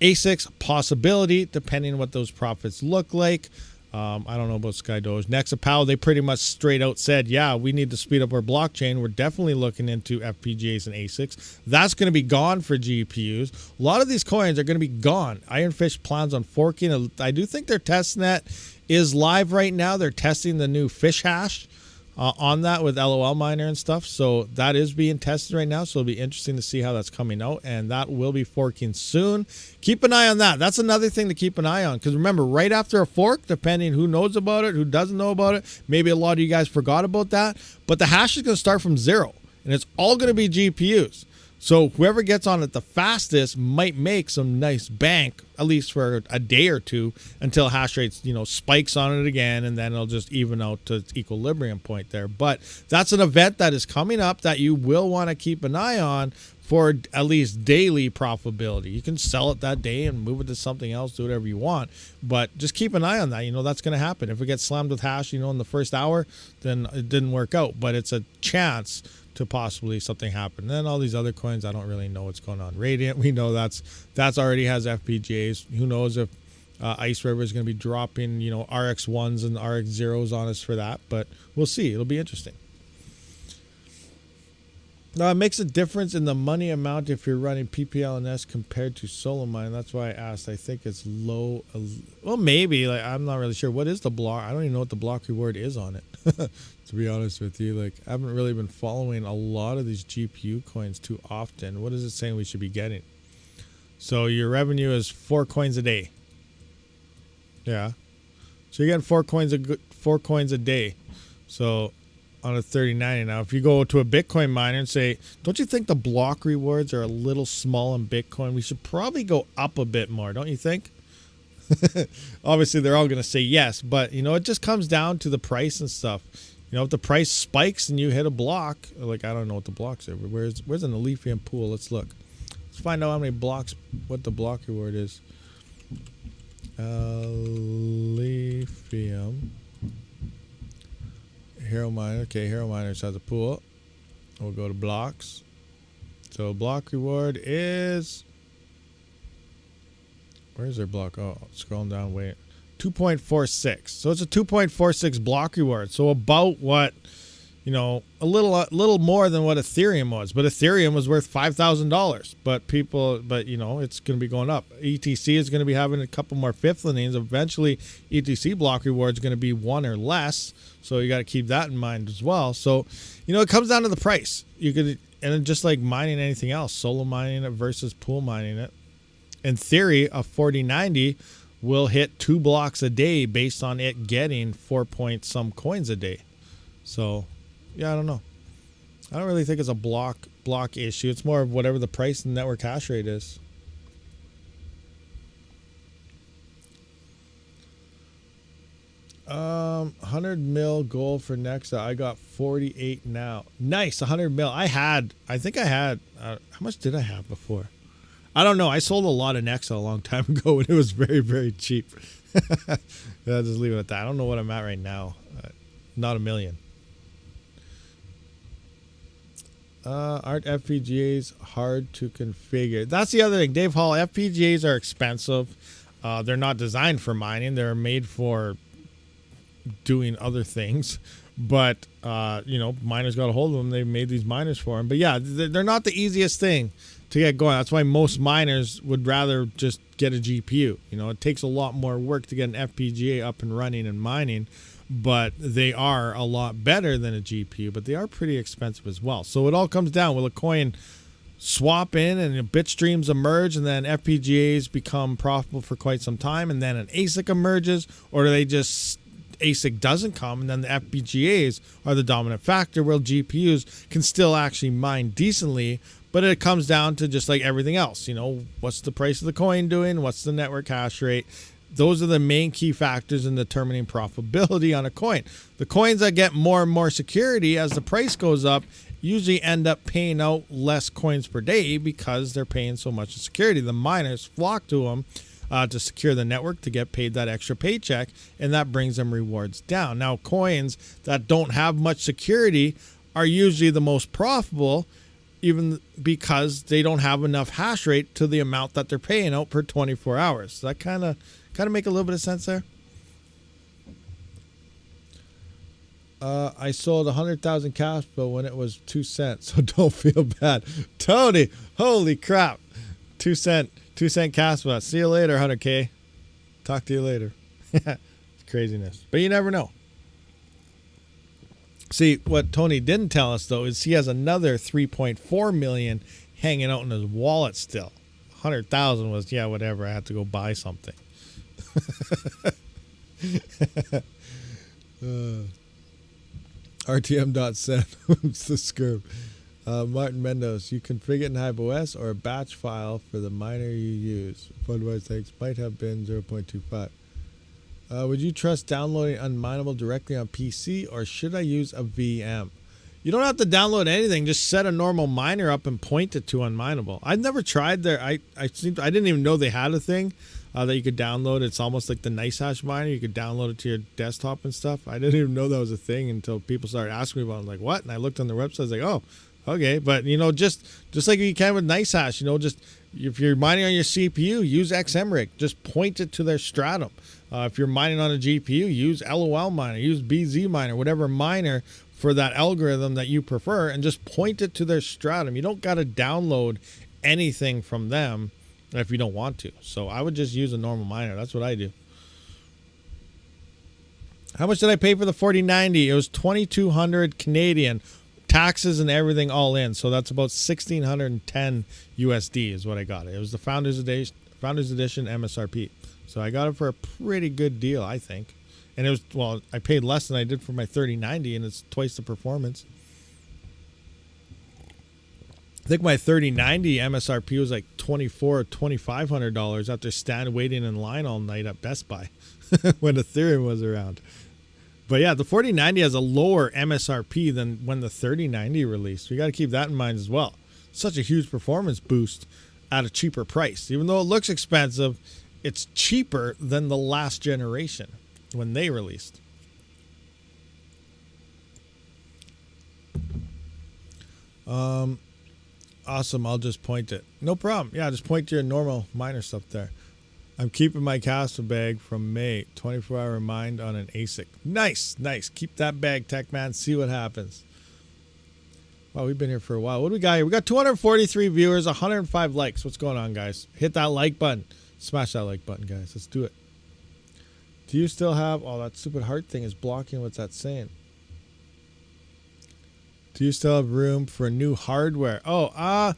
Speaker 2: ASICs, possibility, depending on what those profits look like. I don't know about Skydoge. Nexapal, they pretty much straight out said, yeah, we need to speed up our blockchain. We're definitely looking into FPGAs and ASICs. That's going to be gone for GPUs. A lot of these coins are going to be gone. Ironfish plans on forking. I do think their testnet is live right now. They're testing the new fish hash on that with LOL miner and stuff. So that is being tested right now. So it'll be interesting to see how that's coming out, and that will be forking soon. Keep an eye on that. That's another thing to keep an eye on, because remember, right after a fork, depending who knows about it, who doesn't know about it, maybe a lot of you guys forgot about that, but the hash is going to start from 0, and it's all going to be GPUs. So whoever gets on it the fastest might make some nice bank, at least for a day or two, until hash rates, you know, spikes on it again, and then it'll just even out to its equilibrium point there. But that's an event that is coming up that you will want to keep an eye on for at least daily profitability. You can sell it that day and move it to something else, do whatever you want, but just keep an eye on that. You know, that's going to happen. If it gets slammed with hash, you know, in the first hour, then it didn't work out, but it's a chance to possibly something happen. And then all these other coins, I don't really know what's going on. Radiant, we know that's already has FPGAs. Who knows if Ice River is going to be dropping, you know, RX1s and RX0s on us for that, but we'll see. It'll be interesting. Now, it makes a difference in the money amount if you're running PPLNS compared to solo mine. That's why I asked. I think it's low. Well, maybe. Like, I'm not really sure. What is the block? I don't even know what the block reward is on it. To be honest with you, like, I haven't really been following a lot of these GPU coins too often. What is it saying we should be getting? So your revenue is 4 coins a day. Yeah. So you're getting 4 coins a day. So on a 3090. Now, if you go to a Bitcoin miner and say, don't you think the block rewards are a little small in Bitcoin? We should probably go up a bit more, don't you think? Obviously, they're all going to say yes, but, you know, it just comes down to the price and stuff. You know, if the price spikes and you hit a block, like, I don't know what the blocks are. Where's an Lithium pool? Let's look. Let's find out how many blocks, what the block reward is. Lithium. Hero Miner. Okay, Hero Miners has a pool. We'll go to blocks. So block reward is... Where's their block? Oh, scrolling down. Wait. 2.46. So it's a 2.46 block reward. So about what, you know, a little more than what Ethereum was. But Ethereum was worth $5,000. But you know, it's going to be going up. ETC is going to be having a couple more fifthly. Eventually, ETC block reward is going to be 1 or less. So you got to keep that in mind as well. So, you know, it comes down to the price. You could, and just like mining anything else, solo mining it versus pool mining it. In theory, a 4090 will hit 2 blocks a day based on it getting 4 point some coins a day. So, yeah, I don't know. I don't really think it's a block issue. It's more of whatever the price and network hash rate is. $100 mil goal for Nexa. I got 48 now. Nice, 100 mil. I think I had. How much did I have before? I don't know. I sold a lot of Nexa a long time ago, and it was very, very cheap. Yeah, just leave it at that. I don't know what I'm at right now. Not a million. Aren't FPGAs hard to configure? That's the other thing. Dave Hall, FPGAs are expensive. They're not designed for mining. They're made for doing other things. But, you know, miners got a hold of them. They made these miners for them. But, yeah, they're not the easiest thing to get going. That's why most miners would rather just get a GPU. You know, it takes a lot more work to get an FPGA up and running and mining, but they are a lot better than a GPU, but they are pretty expensive as well. So it all comes down, will a coin swap in and bit streams emerge and then FPGAs become profitable for quite some time and then an ASIC emerges, or do they just ASIC doesn't come and then the FPGAs are the dominant factor where GPUs can still actually mine decently? But it comes down to just like everything else, you know, what's the price of the coin doing? What's the network hash rate? Those are the main key factors in determining profitability on a coin. The coins that get more and more security as the price goes up usually end up paying out less coins per day because they're paying so much in security. The miners flock to them to secure the network, to get paid that extra paycheck, and that brings them rewards down. Now, coins that don't have much security are usually the most profitable, even because they don't have enough hash rate to the amount that they're paying out per 24 hours. Does that kind of make a little bit of sense there? I sold 100,000 Kaspa when it was 2 cents, so don't feel bad. Tony, holy crap. 2 cent Kaspa. See you later, 100K. Talk to you later. It's craziness. But you never know. See, what Tony didn't tell us, though, is he has another 3.4 million hanging out in his wallet still. 100,000 was, yeah, whatever. I had to go buy something. RTM.set. It's the scurv. Martin Mendoz, you configure it in HiveOS or a batch file for the miner you use. Otherwise, thanks. Might have been 0.25. Would you trust downloading unminable directly on PC, or should I use a VM? You don't have to download anything. Just set a normal miner up and point it to unminable. I've never tried their. I didn't even know they had a thing that you could download. It's almost like the NiceHash miner. You could download it to your desktop and stuff. I didn't even know that was a thing until people started asking me about it. I'm like, what? And I looked on their website. I was like, oh, okay. But, you know, just like you can with NiceHash, you know, just if you're mining on your CPU, use XMRig. Just point it to their stratum. If you're mining on a GPU, use LOL miner, use BZ miner, whatever miner for that algorithm that you prefer, and just point it to their stratum. You don't got to download anything from them if you don't want to. So I would just use a normal miner. That's what I do. How much did I pay for the 4090? It was 2,200 Canadian, taxes and everything all in. So that's about 1,610 USD is what I got. It was the Founders Edition MSRP. So I got it for a pretty good deal, I think. And it was, well, I paid less than I did for my 3090, and it's twice the performance. I think my 3090 MSRP was like $2,400 or $2,500 after waiting in line all night at Best Buy when Ethereum was around. But yeah, the 4090 has a lower MSRP than when the 3090 released. We got to keep that in mind as well. Such a huge performance boost at a cheaper price. Even though it looks expensive, it's cheaper than the last generation when they released. Awesome. I'll just point it. No problem. Yeah, just point to your normal miner stuff there. I'm keeping my Kaspa bag from May. 24-hour mind on an ASIC. Nice. Keep that bag, Tech Man. See what happens. Wow, we've been here for a while. What do we got here? We got 243 viewers, 105 likes. What's going on, guys? Hit that like button. Smash that like button, guys. Let's do it. Do you still have... Oh, that stupid heart thing is blocking what's that saying. Do you still have room for new hardware? Oh,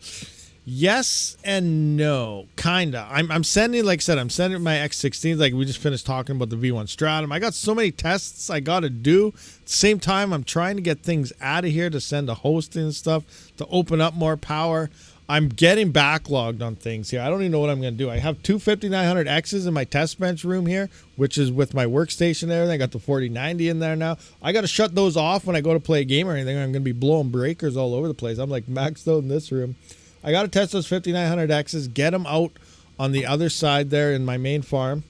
Speaker 2: yes and no. Kinda. I'm sending, like I said, I'm sending my X16. Like, we just finished talking about the V1 Stratum. I got so many tests I got to do. At the same time, I'm trying to get things out of here to send to hosting and stuff to open up more power. I'm getting backlogged on things here. I don't even know what I'm going to do. I have two 5900Xs in my test bench room here, which is with my workstation and everything. I got the 4090 in there now. I got to shut those off when I go to play a game or anything. I'm going to be blowing breakers all over the place. I'm like maxed out in this room. I got to test those 5900Xs, get them out on the other side there in my main farm,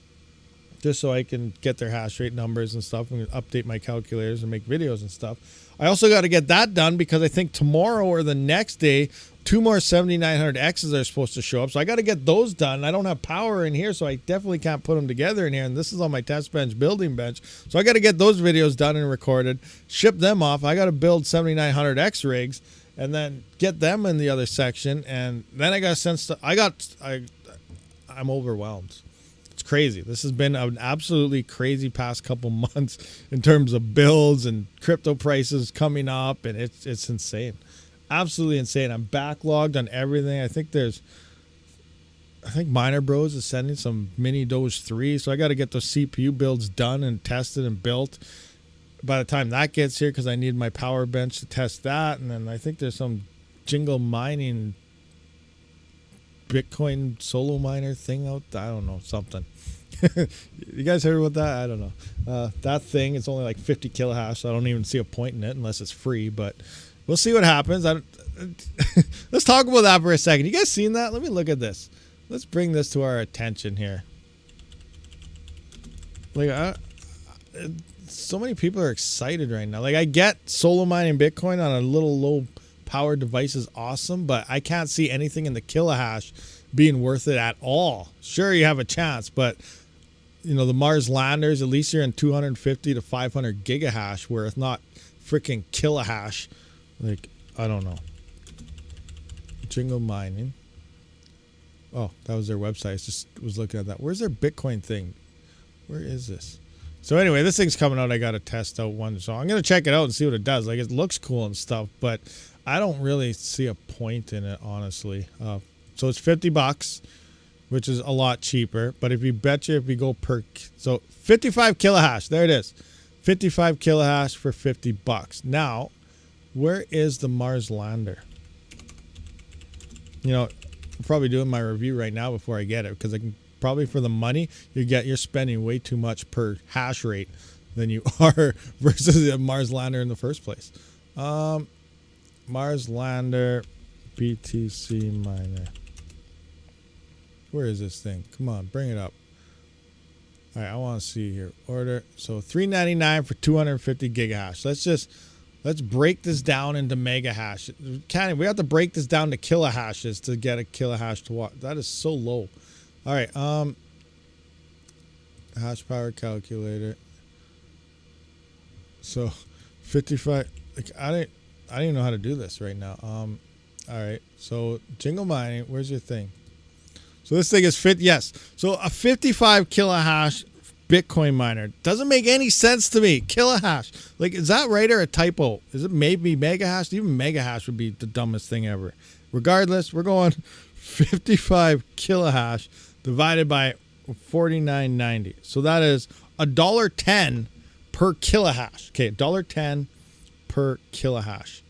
Speaker 2: just so I can get their hash rate numbers and stuff and update my calculators and make videos and stuff. I also got to get that done because I think tomorrow or the next day, 2 more 7900Xs are supposed to show up. So I got to get those done. I don't have power in here, so I definitely can't put them together in here. And this is on my test bench, building bench. So I got to get those videos done and recorded, ship them off. I got to build 7900X rigs and then get them in the other section. And then I got sent stuff. I'm overwhelmed. It's crazy. This has been an absolutely crazy past couple months in terms of builds and crypto prices coming up, and it's insane. Absolutely insane. I'm backlogged on everything. I think Miner Bros is sending some mini Doge 3, so I got to get those CPU builds done and tested and built by the time that gets here, because I need my power bench to test that. And then I think there's some Jingle mining Bitcoin solo miner thing out there. I don't know, something. You guys heard about that? I don't know. That thing, it's only like 50 kilohash, so I don't even see a point in it unless it's free, but we'll see what happens. Let's talk about that for a second. You guys seen that? Let me look at this. Let's bring this to our attention here. Like, so many people are excited right now. Like, I get solo mining Bitcoin on a little low power device is awesome, but I can't see anything in the kilohash being worth it at all. Sure, you have a chance, but you know, the Mars landers, at least you're in 250 to 500 gigahash, where it's not freaking kilohash. Like, I don't know. Jingle mining. Oh, that was their website. I just was looking at that. Where's their Bitcoin thing? Where is this? So anyway, this thing's coming out. I got to test out one. So I'm going to check it out and see what it does. Like, it looks cool and stuff, but I don't really see a point in it, honestly. So it's $50, which is a lot cheaper. But if you go per, so 55 kilohash, there it is. 55 kilohash for $50. Now, where is the Mars lander? You know, I'm probably doing my review right now before I get it, because I can probably, for the money you're spending way too much per hash rate than you are versus a Mars lander in the first place. Mars lander BTC miner. Where is this thing? Come on, bring it up. All right, I want to see here. Order. So $3.99 for 250 gigahash. Let's break this down into mega hash. We have to break this down to kilohashes to get a kilohash to watch. That is so low. All right. Hash power calculator. So 55. Like, I don't even know how to do this right now. All right. So Jingle mining. Where's your thing? So this thing is yes. So a 55 kilohash Bitcoin miner doesn't make any sense to me. Kilohash, like, is that right or a typo? Is it maybe megahash? Even megahash would be the dumbest thing ever. Regardless, we're going 55 kilohash divided by 49.90. So that is $1.10 per kilohash. Okay, $1.10 per kilohash.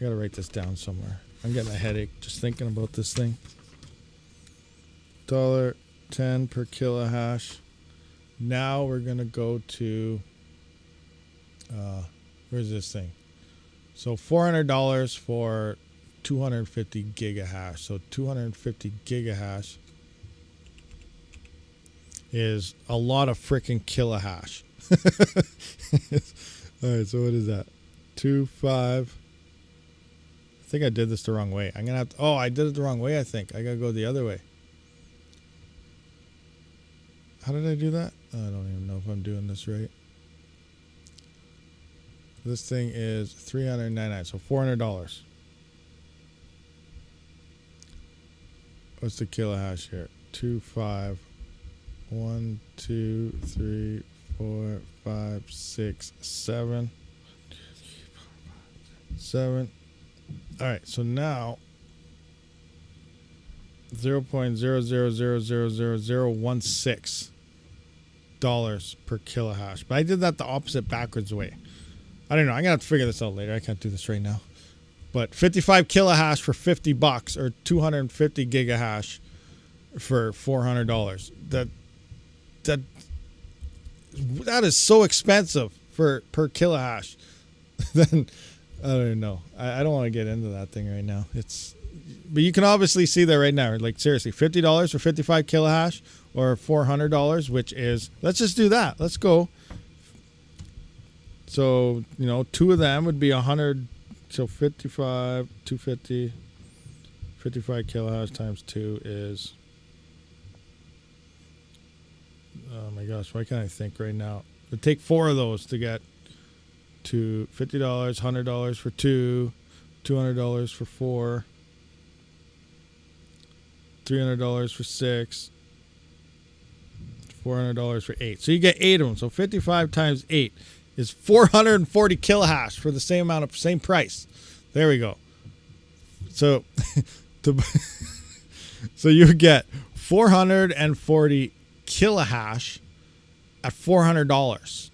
Speaker 2: I gotta write this down somewhere. I'm getting a headache just thinking about this thing. $1.10 per kilohash. Now we're going to go to, where's this thing? So $400 for 250 gigahash. So 250 gigahash is a lot of freaking kilohash. All right, so what is that? 25. I think I did this the wrong way. I'm going to have to, I did it the wrong way, I think. I got to go the other way. How did I do that? I don't even know if I'm doing this right. This thing is $399, so $400. What's the kilohash here? 25, 1, 2, 3, 4, 5, 6, 7. 7. All right, so now $0.000000016 per kilohash. But I did that the opposite backwards way. I don't know. I'm gonna have to figure this out later. I can't do this right now. But 55 kilohash for $50 or 250 gigahash for $400. That is so expensive per kilohash. Then I don't even know. I don't want to get into that thing right now. But you can obviously see that right now. Like, seriously, $50 for 55 kilohash or $400, which is, let's just do that. Let's go. So, you know, two of them would be 100. So 55, 250, 55 kilohash times 2 is, oh my gosh, why can't I think right now? It would take 4 of those to get to $50, $100 for 2, $200 for 4. $300 for 6. $400 for 8. So you get 8 of them. So 55 times 8 is 440 kilohash for the same price. There we go. So so you get 440 kilohash at $400.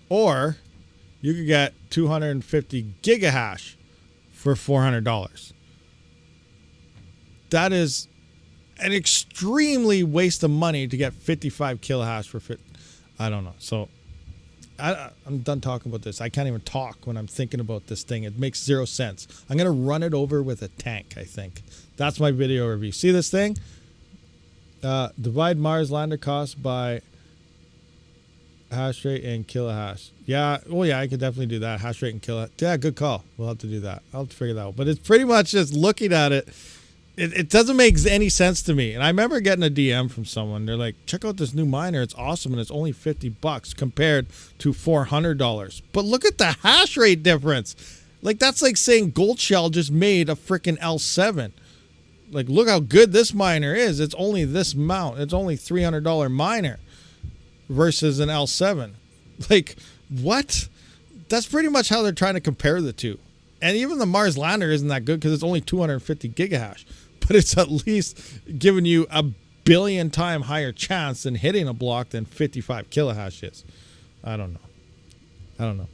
Speaker 2: Or you could get 250 gigahash for $400. That is an extremely waste of money to get 55 kilohash for I don't know. So I'm done talking about this. I can't even talk when I'm thinking about this thing. It makes zero sense. I'm going to run it over with a tank, I think. That's my video review. See this thing? Divide Mars lander cost by hash rate and kilohash. Yeah, well, yeah, I could definitely do that. Hash rate and kilohash. Yeah, good call. We'll have to do that. I'll have to figure that out. But it's pretty much just looking at it. It doesn't make any sense to me. And I remember getting a DM from someone. They're like, check out this new miner. It's awesome. And it's only $50 compared to $400. But look at the hash rate difference. Like, that's like saying Gold Shell just made a freaking L7. Like, look how good this miner is. It's only this amount. It's only $300 miner versus an L7. Like, what? That's pretty much how they're trying to compare the two. And even the Mars lander isn't that good because it's only 250 gigahash. But it's at least giving you a billion time higher chance than hitting a block than 55 kilohash is. I don't know.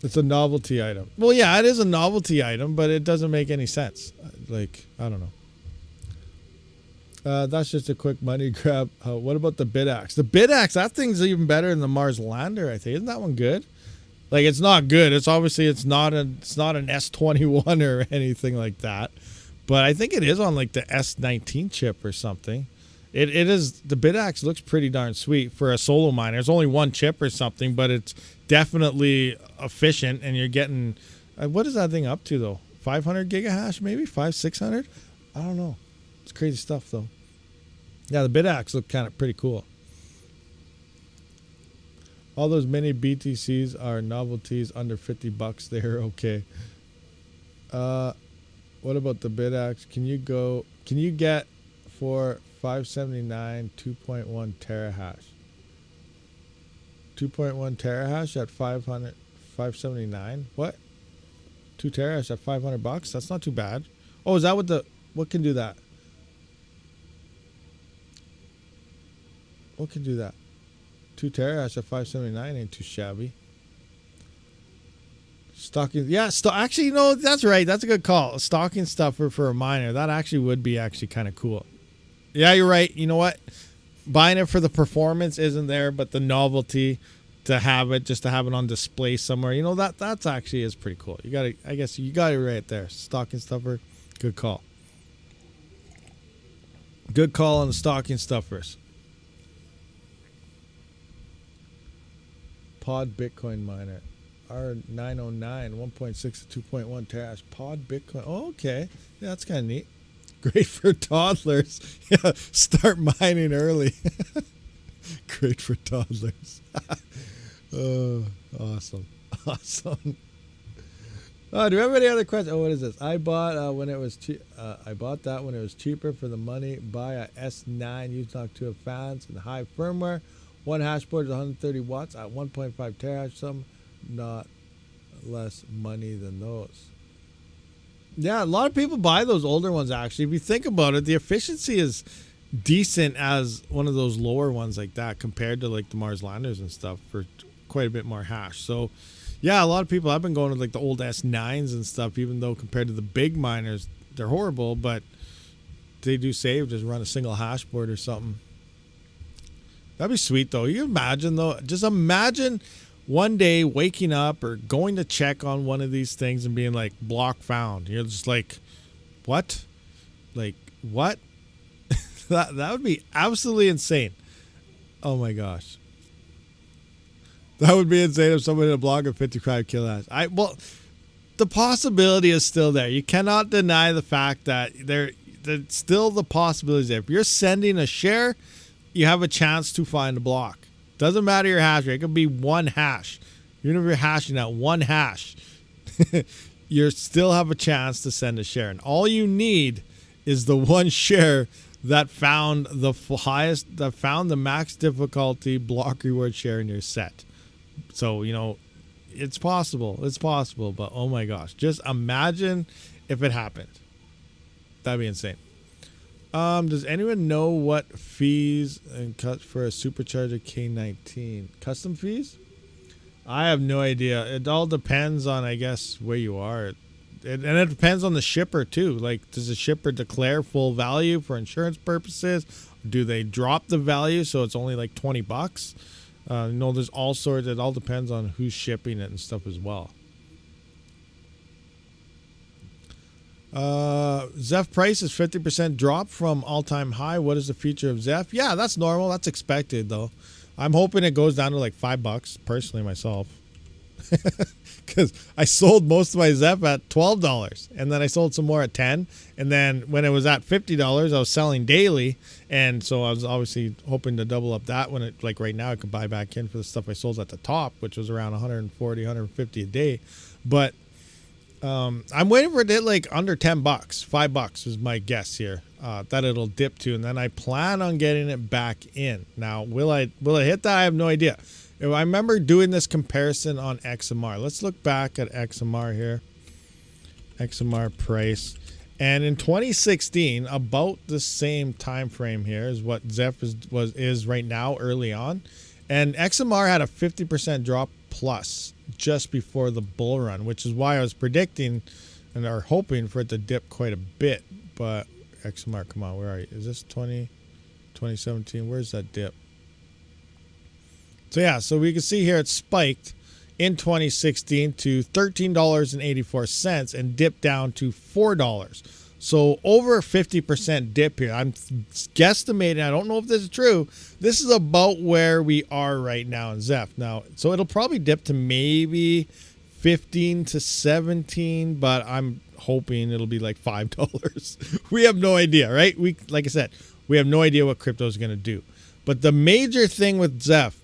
Speaker 2: It's a novelty item. Well, yeah, it is a novelty item, but it doesn't make any sense. Like, I don't know. That's just a quick money grab. What about the bid axe? The bid axe, that thing's even better than the Mars lander, I think. Isn't that one good? Like, it's not good. It's obviously it's not an S21 or anything like that. But I think it is on like the S19 chip or something. It is, the bid axe looks pretty darn sweet for a solo miner. It's only one chip or something, but it's definitely efficient, and you're getting, what is that thing up to though? 500 gigahash maybe? 600? I don't know. It's crazy stuff though. Yeah, the bid axe look kind of pretty cool. All those mini BTCs are novelties under $50. They're okay. What about the bid axe? Can you get for 579 2.1 terahash? 2.1 terahash at 579? What? 2 terahash at $500? That's not too bad. Oh, is that what can do that? What can do that? 2 terahash at 579 ain't too shabby. Stocking, yeah, actually, no, that's right. That's a good call. A stocking stuffer for a miner. That actually would be actually kind of cool. Yeah, you're right. You know what? Buying it for the performance isn't there, but the novelty to have it, just to have it on display somewhere, you know, that's actually is pretty cool. I guess you got it right there. Stocking stuffer, good call. Good call on the stocking stuffers. Pod Bitcoin miner. R909 1.6 to 2.1 terahash. Pod Bitcoin. Oh, okay. Yeah, that's kind of neat. Great for toddlers. Yeah, start mining early. Great for toddlers. Oh, awesome. Awesome. Oh, do we have any other questions? Oh, what is this? I bought when it was cheap. I bought that when it was cheaper for the money. Buy a S9 used Noctua fans and high firmware. One hash board is 130 watts at 1.5 terahash. Some not less money than those. Yeah, a lot of people buy those older ones actually. If you think about it, the efficiency is decent as one of those lower ones like that compared to like the Mars landers and stuff for quite a bit more hash. So yeah, a lot of people have been going to like the old S9s and stuff, even though compared to the big miners, they're horrible, but they do save. Just run a single hash board or something. That'd be sweet though. You imagine though, just imagine one day waking up or going to check on one of these things and being like, block found. You're just like, what? Like, what? that would be absolutely insane. Oh my gosh. That would be insane if somebody had a block of 55 kilohash. Well, the possibility is still there. You cannot deny the fact that there's still the possibilities there. If you're sending a share, you have a chance to find a block. Doesn't matter your hash rate. It could be one hash. Even if you're hashing at 1 hash, you still have a chance to send a share. And all you need is the one share that found the highest, that found the max difficulty block reward share in your set. So, you know, it's possible. It's possible. But oh my gosh, just imagine if it happened. That'd be insane. Does anyone know what fees and cut for a supercharger K19? Custom fees? I have no idea. It all depends on, I guess, where you are. And it depends on the shipper too. Like, does the shipper declare full value for insurance purposes? Do they drop the value so it's only like $20? You know, there's all sorts. It all depends on who's shipping it and stuff as well. Zeph price is 50% drop from all-time high. What is the future of Zeph? Yeah, that's normal. That's expected though. I'm hoping it goes down to like $5 personally myself. Because I sold most of my Zeph at $12 and then I sold some more at $10, and then when it was at $50 I was selling daily, and so I was obviously hoping to double up that when it, like right now I could buy back in for the stuff I sold at the top, which was around 140 150 a day. But I'm waiting for it to hit like under $10, $5 is my guess here, that it'll dip to, and then I plan on getting it back in. Now will it hit that? I have no idea. I remember doing this comparison on XMR. Let's look back at XMR here. XMR price. And in 2016, about the same time frame here is what Zeph is right now early on. And XMR had a 50% drop plus just before the bull run, which is why I was predicting and are hoping for it to dip quite a bit. But XMR, come on, where are you? Is this 2017? Where's that dip? So yeah, so we can see here it spiked in 2016 to $13.84 and dipped down to $4. So over a 50% dip here. I'm guesstimating, I don't know if this is true. This is about where we are right now in Zeph. Now, so it'll probably dip to maybe 15 to 17, but I'm hoping it'll be like $5. We have no idea, right? Like I said, we have no idea what crypto is going to do. But the major thing with Zeph,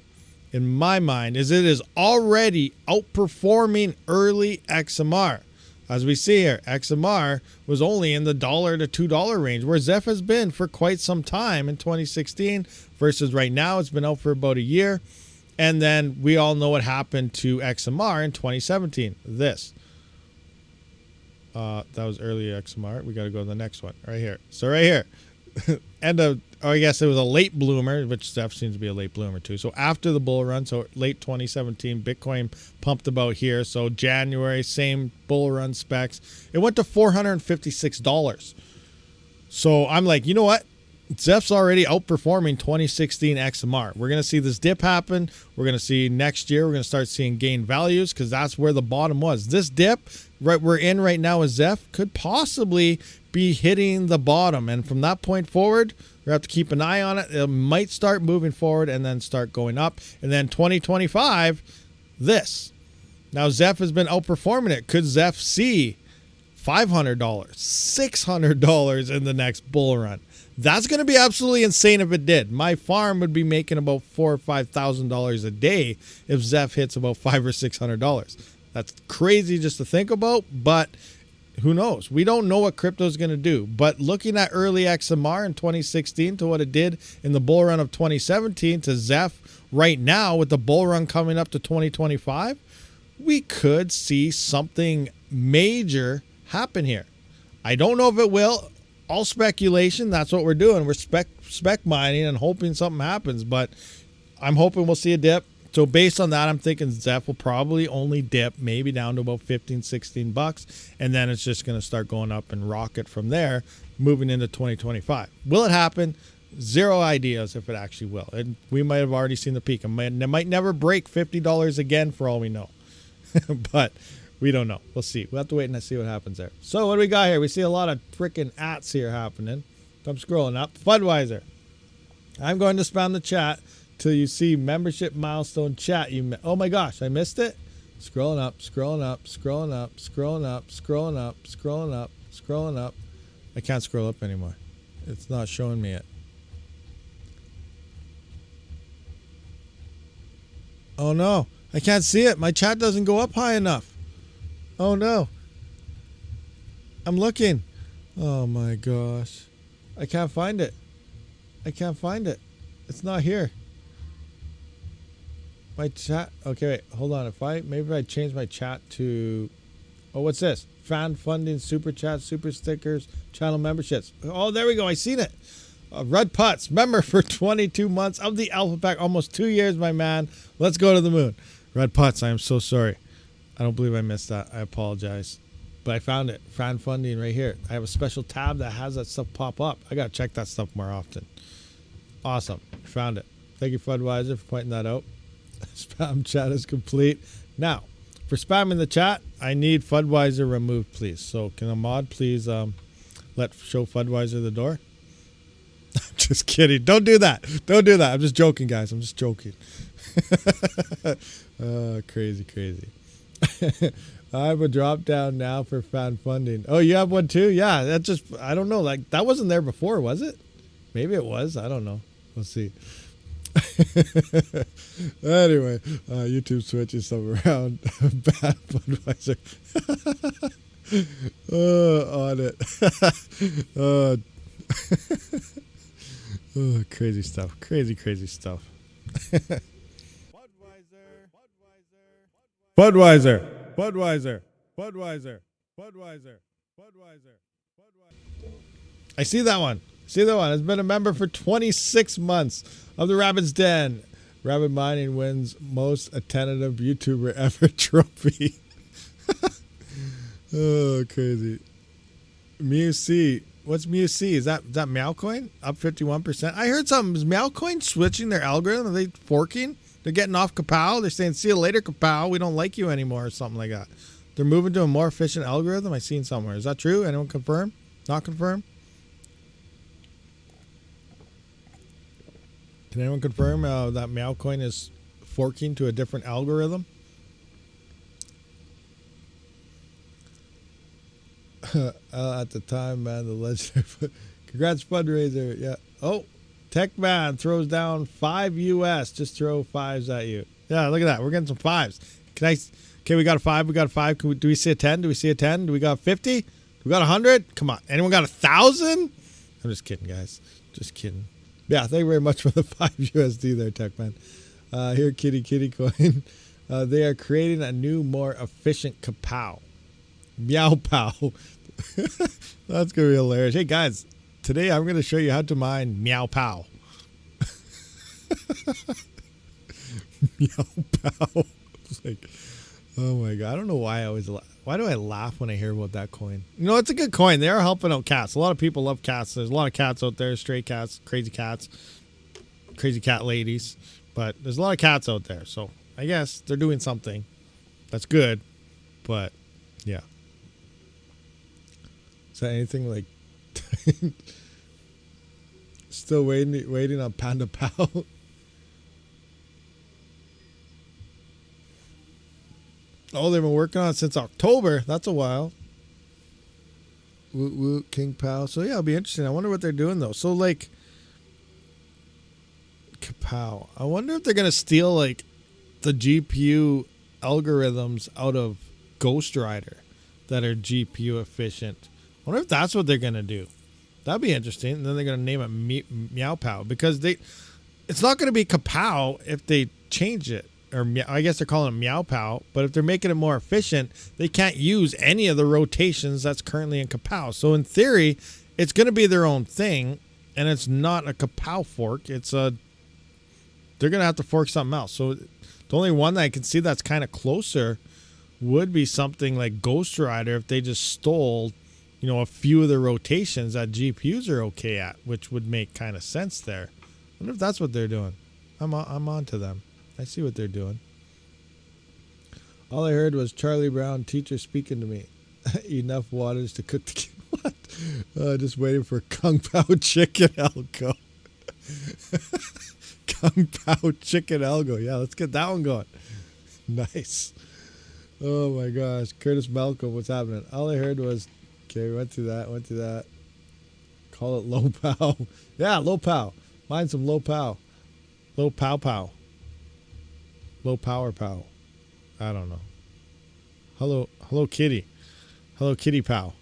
Speaker 2: in my mind, is it is already outperforming early XMR. As we see here, XMR was only in the $1 to $2 range, where Zeph has been for quite some time in 2016 versus right now. It's been out for about a year. And then we all know what happened to XMR in 2017. This. That was early XMR. We got to go to the next one right here. So right here. I guess it was a late bloomer, which Zeph seems to be a late bloomer too. So after the bull run, so late 2017, Bitcoin pumped about here. So January, same bull run specs. It went to $456. So I'm like, you know what? Zeph's already outperforming 2016 XMR. We're going to see this dip happen. We're going to see next year, we're going to start seeing gain values because that's where the bottom was. This dip right we're in right now with Zeph could possibly be hitting the bottom. And from that point forward, we have to keep an eye on it. It might start moving forward and then start going up. And then 2025, this. Now Zeph has been outperforming it. Could Zeph see $500, $600 in the next bull run? That's going to be absolutely insane if it did. My farm would be making about $4,000 or $5,000 a day if Zeph hits about $500 or $600. That's crazy just to think about, but who knows? We don't know what crypto is going to do. But looking at early XMR in 2016 to what it did in the bull run of 2017 to Zeph right now with the bull run coming up to 2025, we could see something major happen here. I don't know if it will. All speculation. That's what we're doing. We're spec mining and hoping something happens, but I'm hoping we'll see a dip. So based on that, I'm thinking Zeph will probably only dip maybe down to about $15-$16, and then it's just going to start going up and rocket from there, moving into 2025. Will it happen? Zero ideas if it actually will. And we might have already seen the peak. It might never break $50 again for all we know, but we don't know. We'll see. We'll have to wait and see what happens there. So what do we got here? We see a lot of freaking ats here happening. I'm scrolling up. Budweiser. I'm going to spam the chat till you see membership milestone chat. Oh my gosh, I missed it. Scrolling up, scrolling up, scrolling up, scrolling up, scrolling up, scrolling up, scrolling up. I can't scroll up anymore. It's not showing me it. Oh no, I can't see it. My chat doesn't go up high enough. Oh no. I'm looking. Oh my gosh. I can't find it. I can't find it. It's not here. My chat. Okay, wait. Hold on. Maybe if I change my chat to. Oh, what's this? Fan funding, super chat, super stickers, channel memberships. Oh, there we go. I seen it. Red Putz, member for 22 months of the Alpha Pack. Almost 2 years, my man. Let's go to the moon. Red Putz, I am so sorry. I don't believe I missed that. I apologize. But I found it. Fan funding right here. I have a special tab that has that stuff pop up. I got to check that stuff more often. Awesome. Found it. Thank you, Fudweiser, for pointing that out. Spam chat is complete. Now, for spamming the chat, I need Fudweiser removed, please. So can a mod please let show Fudweiser the door? I'm just kidding. Don't do that. Don't do that. I'm just joking, guys. I'm just joking. Crazy, crazy. I have a drop down now for fan funding. Oh, you have one too? Yeah, that just, I don't know. Like, that wasn't there before, was it? Maybe it was. I don't know. We'll see. Anyway, YouTube switches some around. Bad Budweiser. On it. Oh, crazy stuff. Crazy, crazy stuff. Budweiser. Budweiser. Budweiser. Budweiser. Budweiser. I see that one. See that one. Has been a member for 26 months of the Rabid's Den. Rabid Mining wins most attentive YouTuber ever trophy. Oh, crazy. MewC. What's MewC? Is that Meowcoin? Up 51%. I heard something. Is Meowcoin switching their algorithm? Are they forking? They're getting off Kapow. They're saying, see you later, Kapow. We don't like you anymore or something like that. They're moving to a more efficient algorithm. I seen somewhere. Is that true? Anyone confirm? Not confirm? Can anyone confirm that Meowcoin is forking to a different algorithm? At the time, man, the legendary. Congrats, fundraiser. Yeah. Oh, Tech Man throws down 5 US. Just throw 5s at you. Yeah, look at that. We're getting some 5s. Okay, we got a 5. We got a 5. Do we see a 10? Do we see a 10? Do we got 50? Do we got 100? Come on. Anyone got 1,000? I'm just kidding, guys. Just kidding. Yeah, thank you very much for the 5 USD there, Tech Man. Here, kitty coin. They are creating a new, more efficient Kapow. Meow Pow. That's going to be hilarious. Hey, guys, today I'm going to show you how to mine Meow Pow. Meow Pow. It's like, oh my God. I don't know why I always why do I laugh when I hear about that coin? You know, it's a good coin. They are helping out cats. A lot of people love cats. There's a lot of cats out there, stray cats, crazy cat ladies. But there's a lot of cats out there. So I guess they're doing something that's good. But yeah. Is that anything like still waiting on Panda Pow? Oh, they've been working on it since October. That's a while. Woot woot, King Pow. So yeah, it'll be interesting. I wonder what they're doing though. So like Kapow. I wonder if they're gonna steal like the GPU algorithms out of Ghost Rider that are GPU efficient. I wonder if that's what they're gonna do. That'd be interesting. And then they're gonna name it Meow Pow because it's not gonna be Kapow if they change it. Or I guess they're calling it Meow Pow, but if they're making it more efficient, they can't use any of the rotations that's currently in Kapow. So in theory, it's going to be their own thing, and it's not a Kapow fork. They're going to have to fork something else. So the only one that I can see that's kind of closer would be something like Ghost Rider if they just stole, you know, a few of the rotations that GPUs are okay at, which would make kind of sense there. I wonder if that's what they're doing. I'm on to them. I see what they're doing. All I heard was Charlie Brown, teacher speaking to me. Enough waters to cook the kid. What? Just waiting for Kung Pao Chicken Algo. Kung Pao Chicken Algo. Yeah, let's get that one going. Nice. Oh my gosh. Curtis Malcolm, what's happening? All I heard was, okay, went to that. Call it low pow. Yeah, low pow. Mine some low pow. Low pow pow. Low power pow. I don't know. Hello Kitty. Hello Kitty Pal.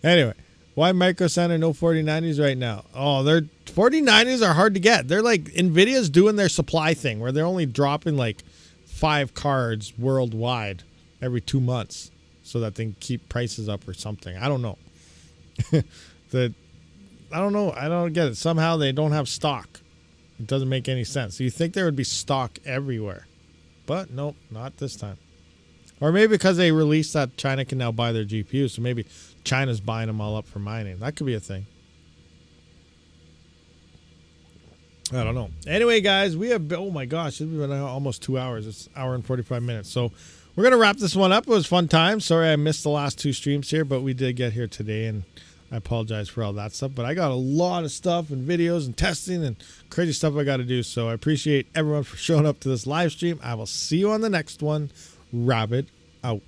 Speaker 2: Anyway, why Micro Center no 4090s right now? Oh, their 4090s are hard to get. They're like Nvidia's doing their supply thing where they're only dropping like 5 cards worldwide every 2 months so that they can keep prices up or something. I don't know. I don't know. I don't get it. Somehow they don't have stock. It doesn't make any sense. You think there would be stock everywhere, but nope, not this time. Or maybe because they released that China can now buy their GPUs, so maybe China's buying them all up for mining. That could be a thing. I don't know. Anyway, guys, we have, oh my gosh, it's been almost 2 hours. It's an hour and 45 minutes. So we're going to wrap this one up. It was a fun time. Sorry I missed the last 2 streams here, but we did get here today, and I apologize for all that stuff. But I got a lot of stuff and videos and testing and crazy stuff I got to do. So I appreciate everyone for showing up to this live stream. I will see you on the next one. Rabid out.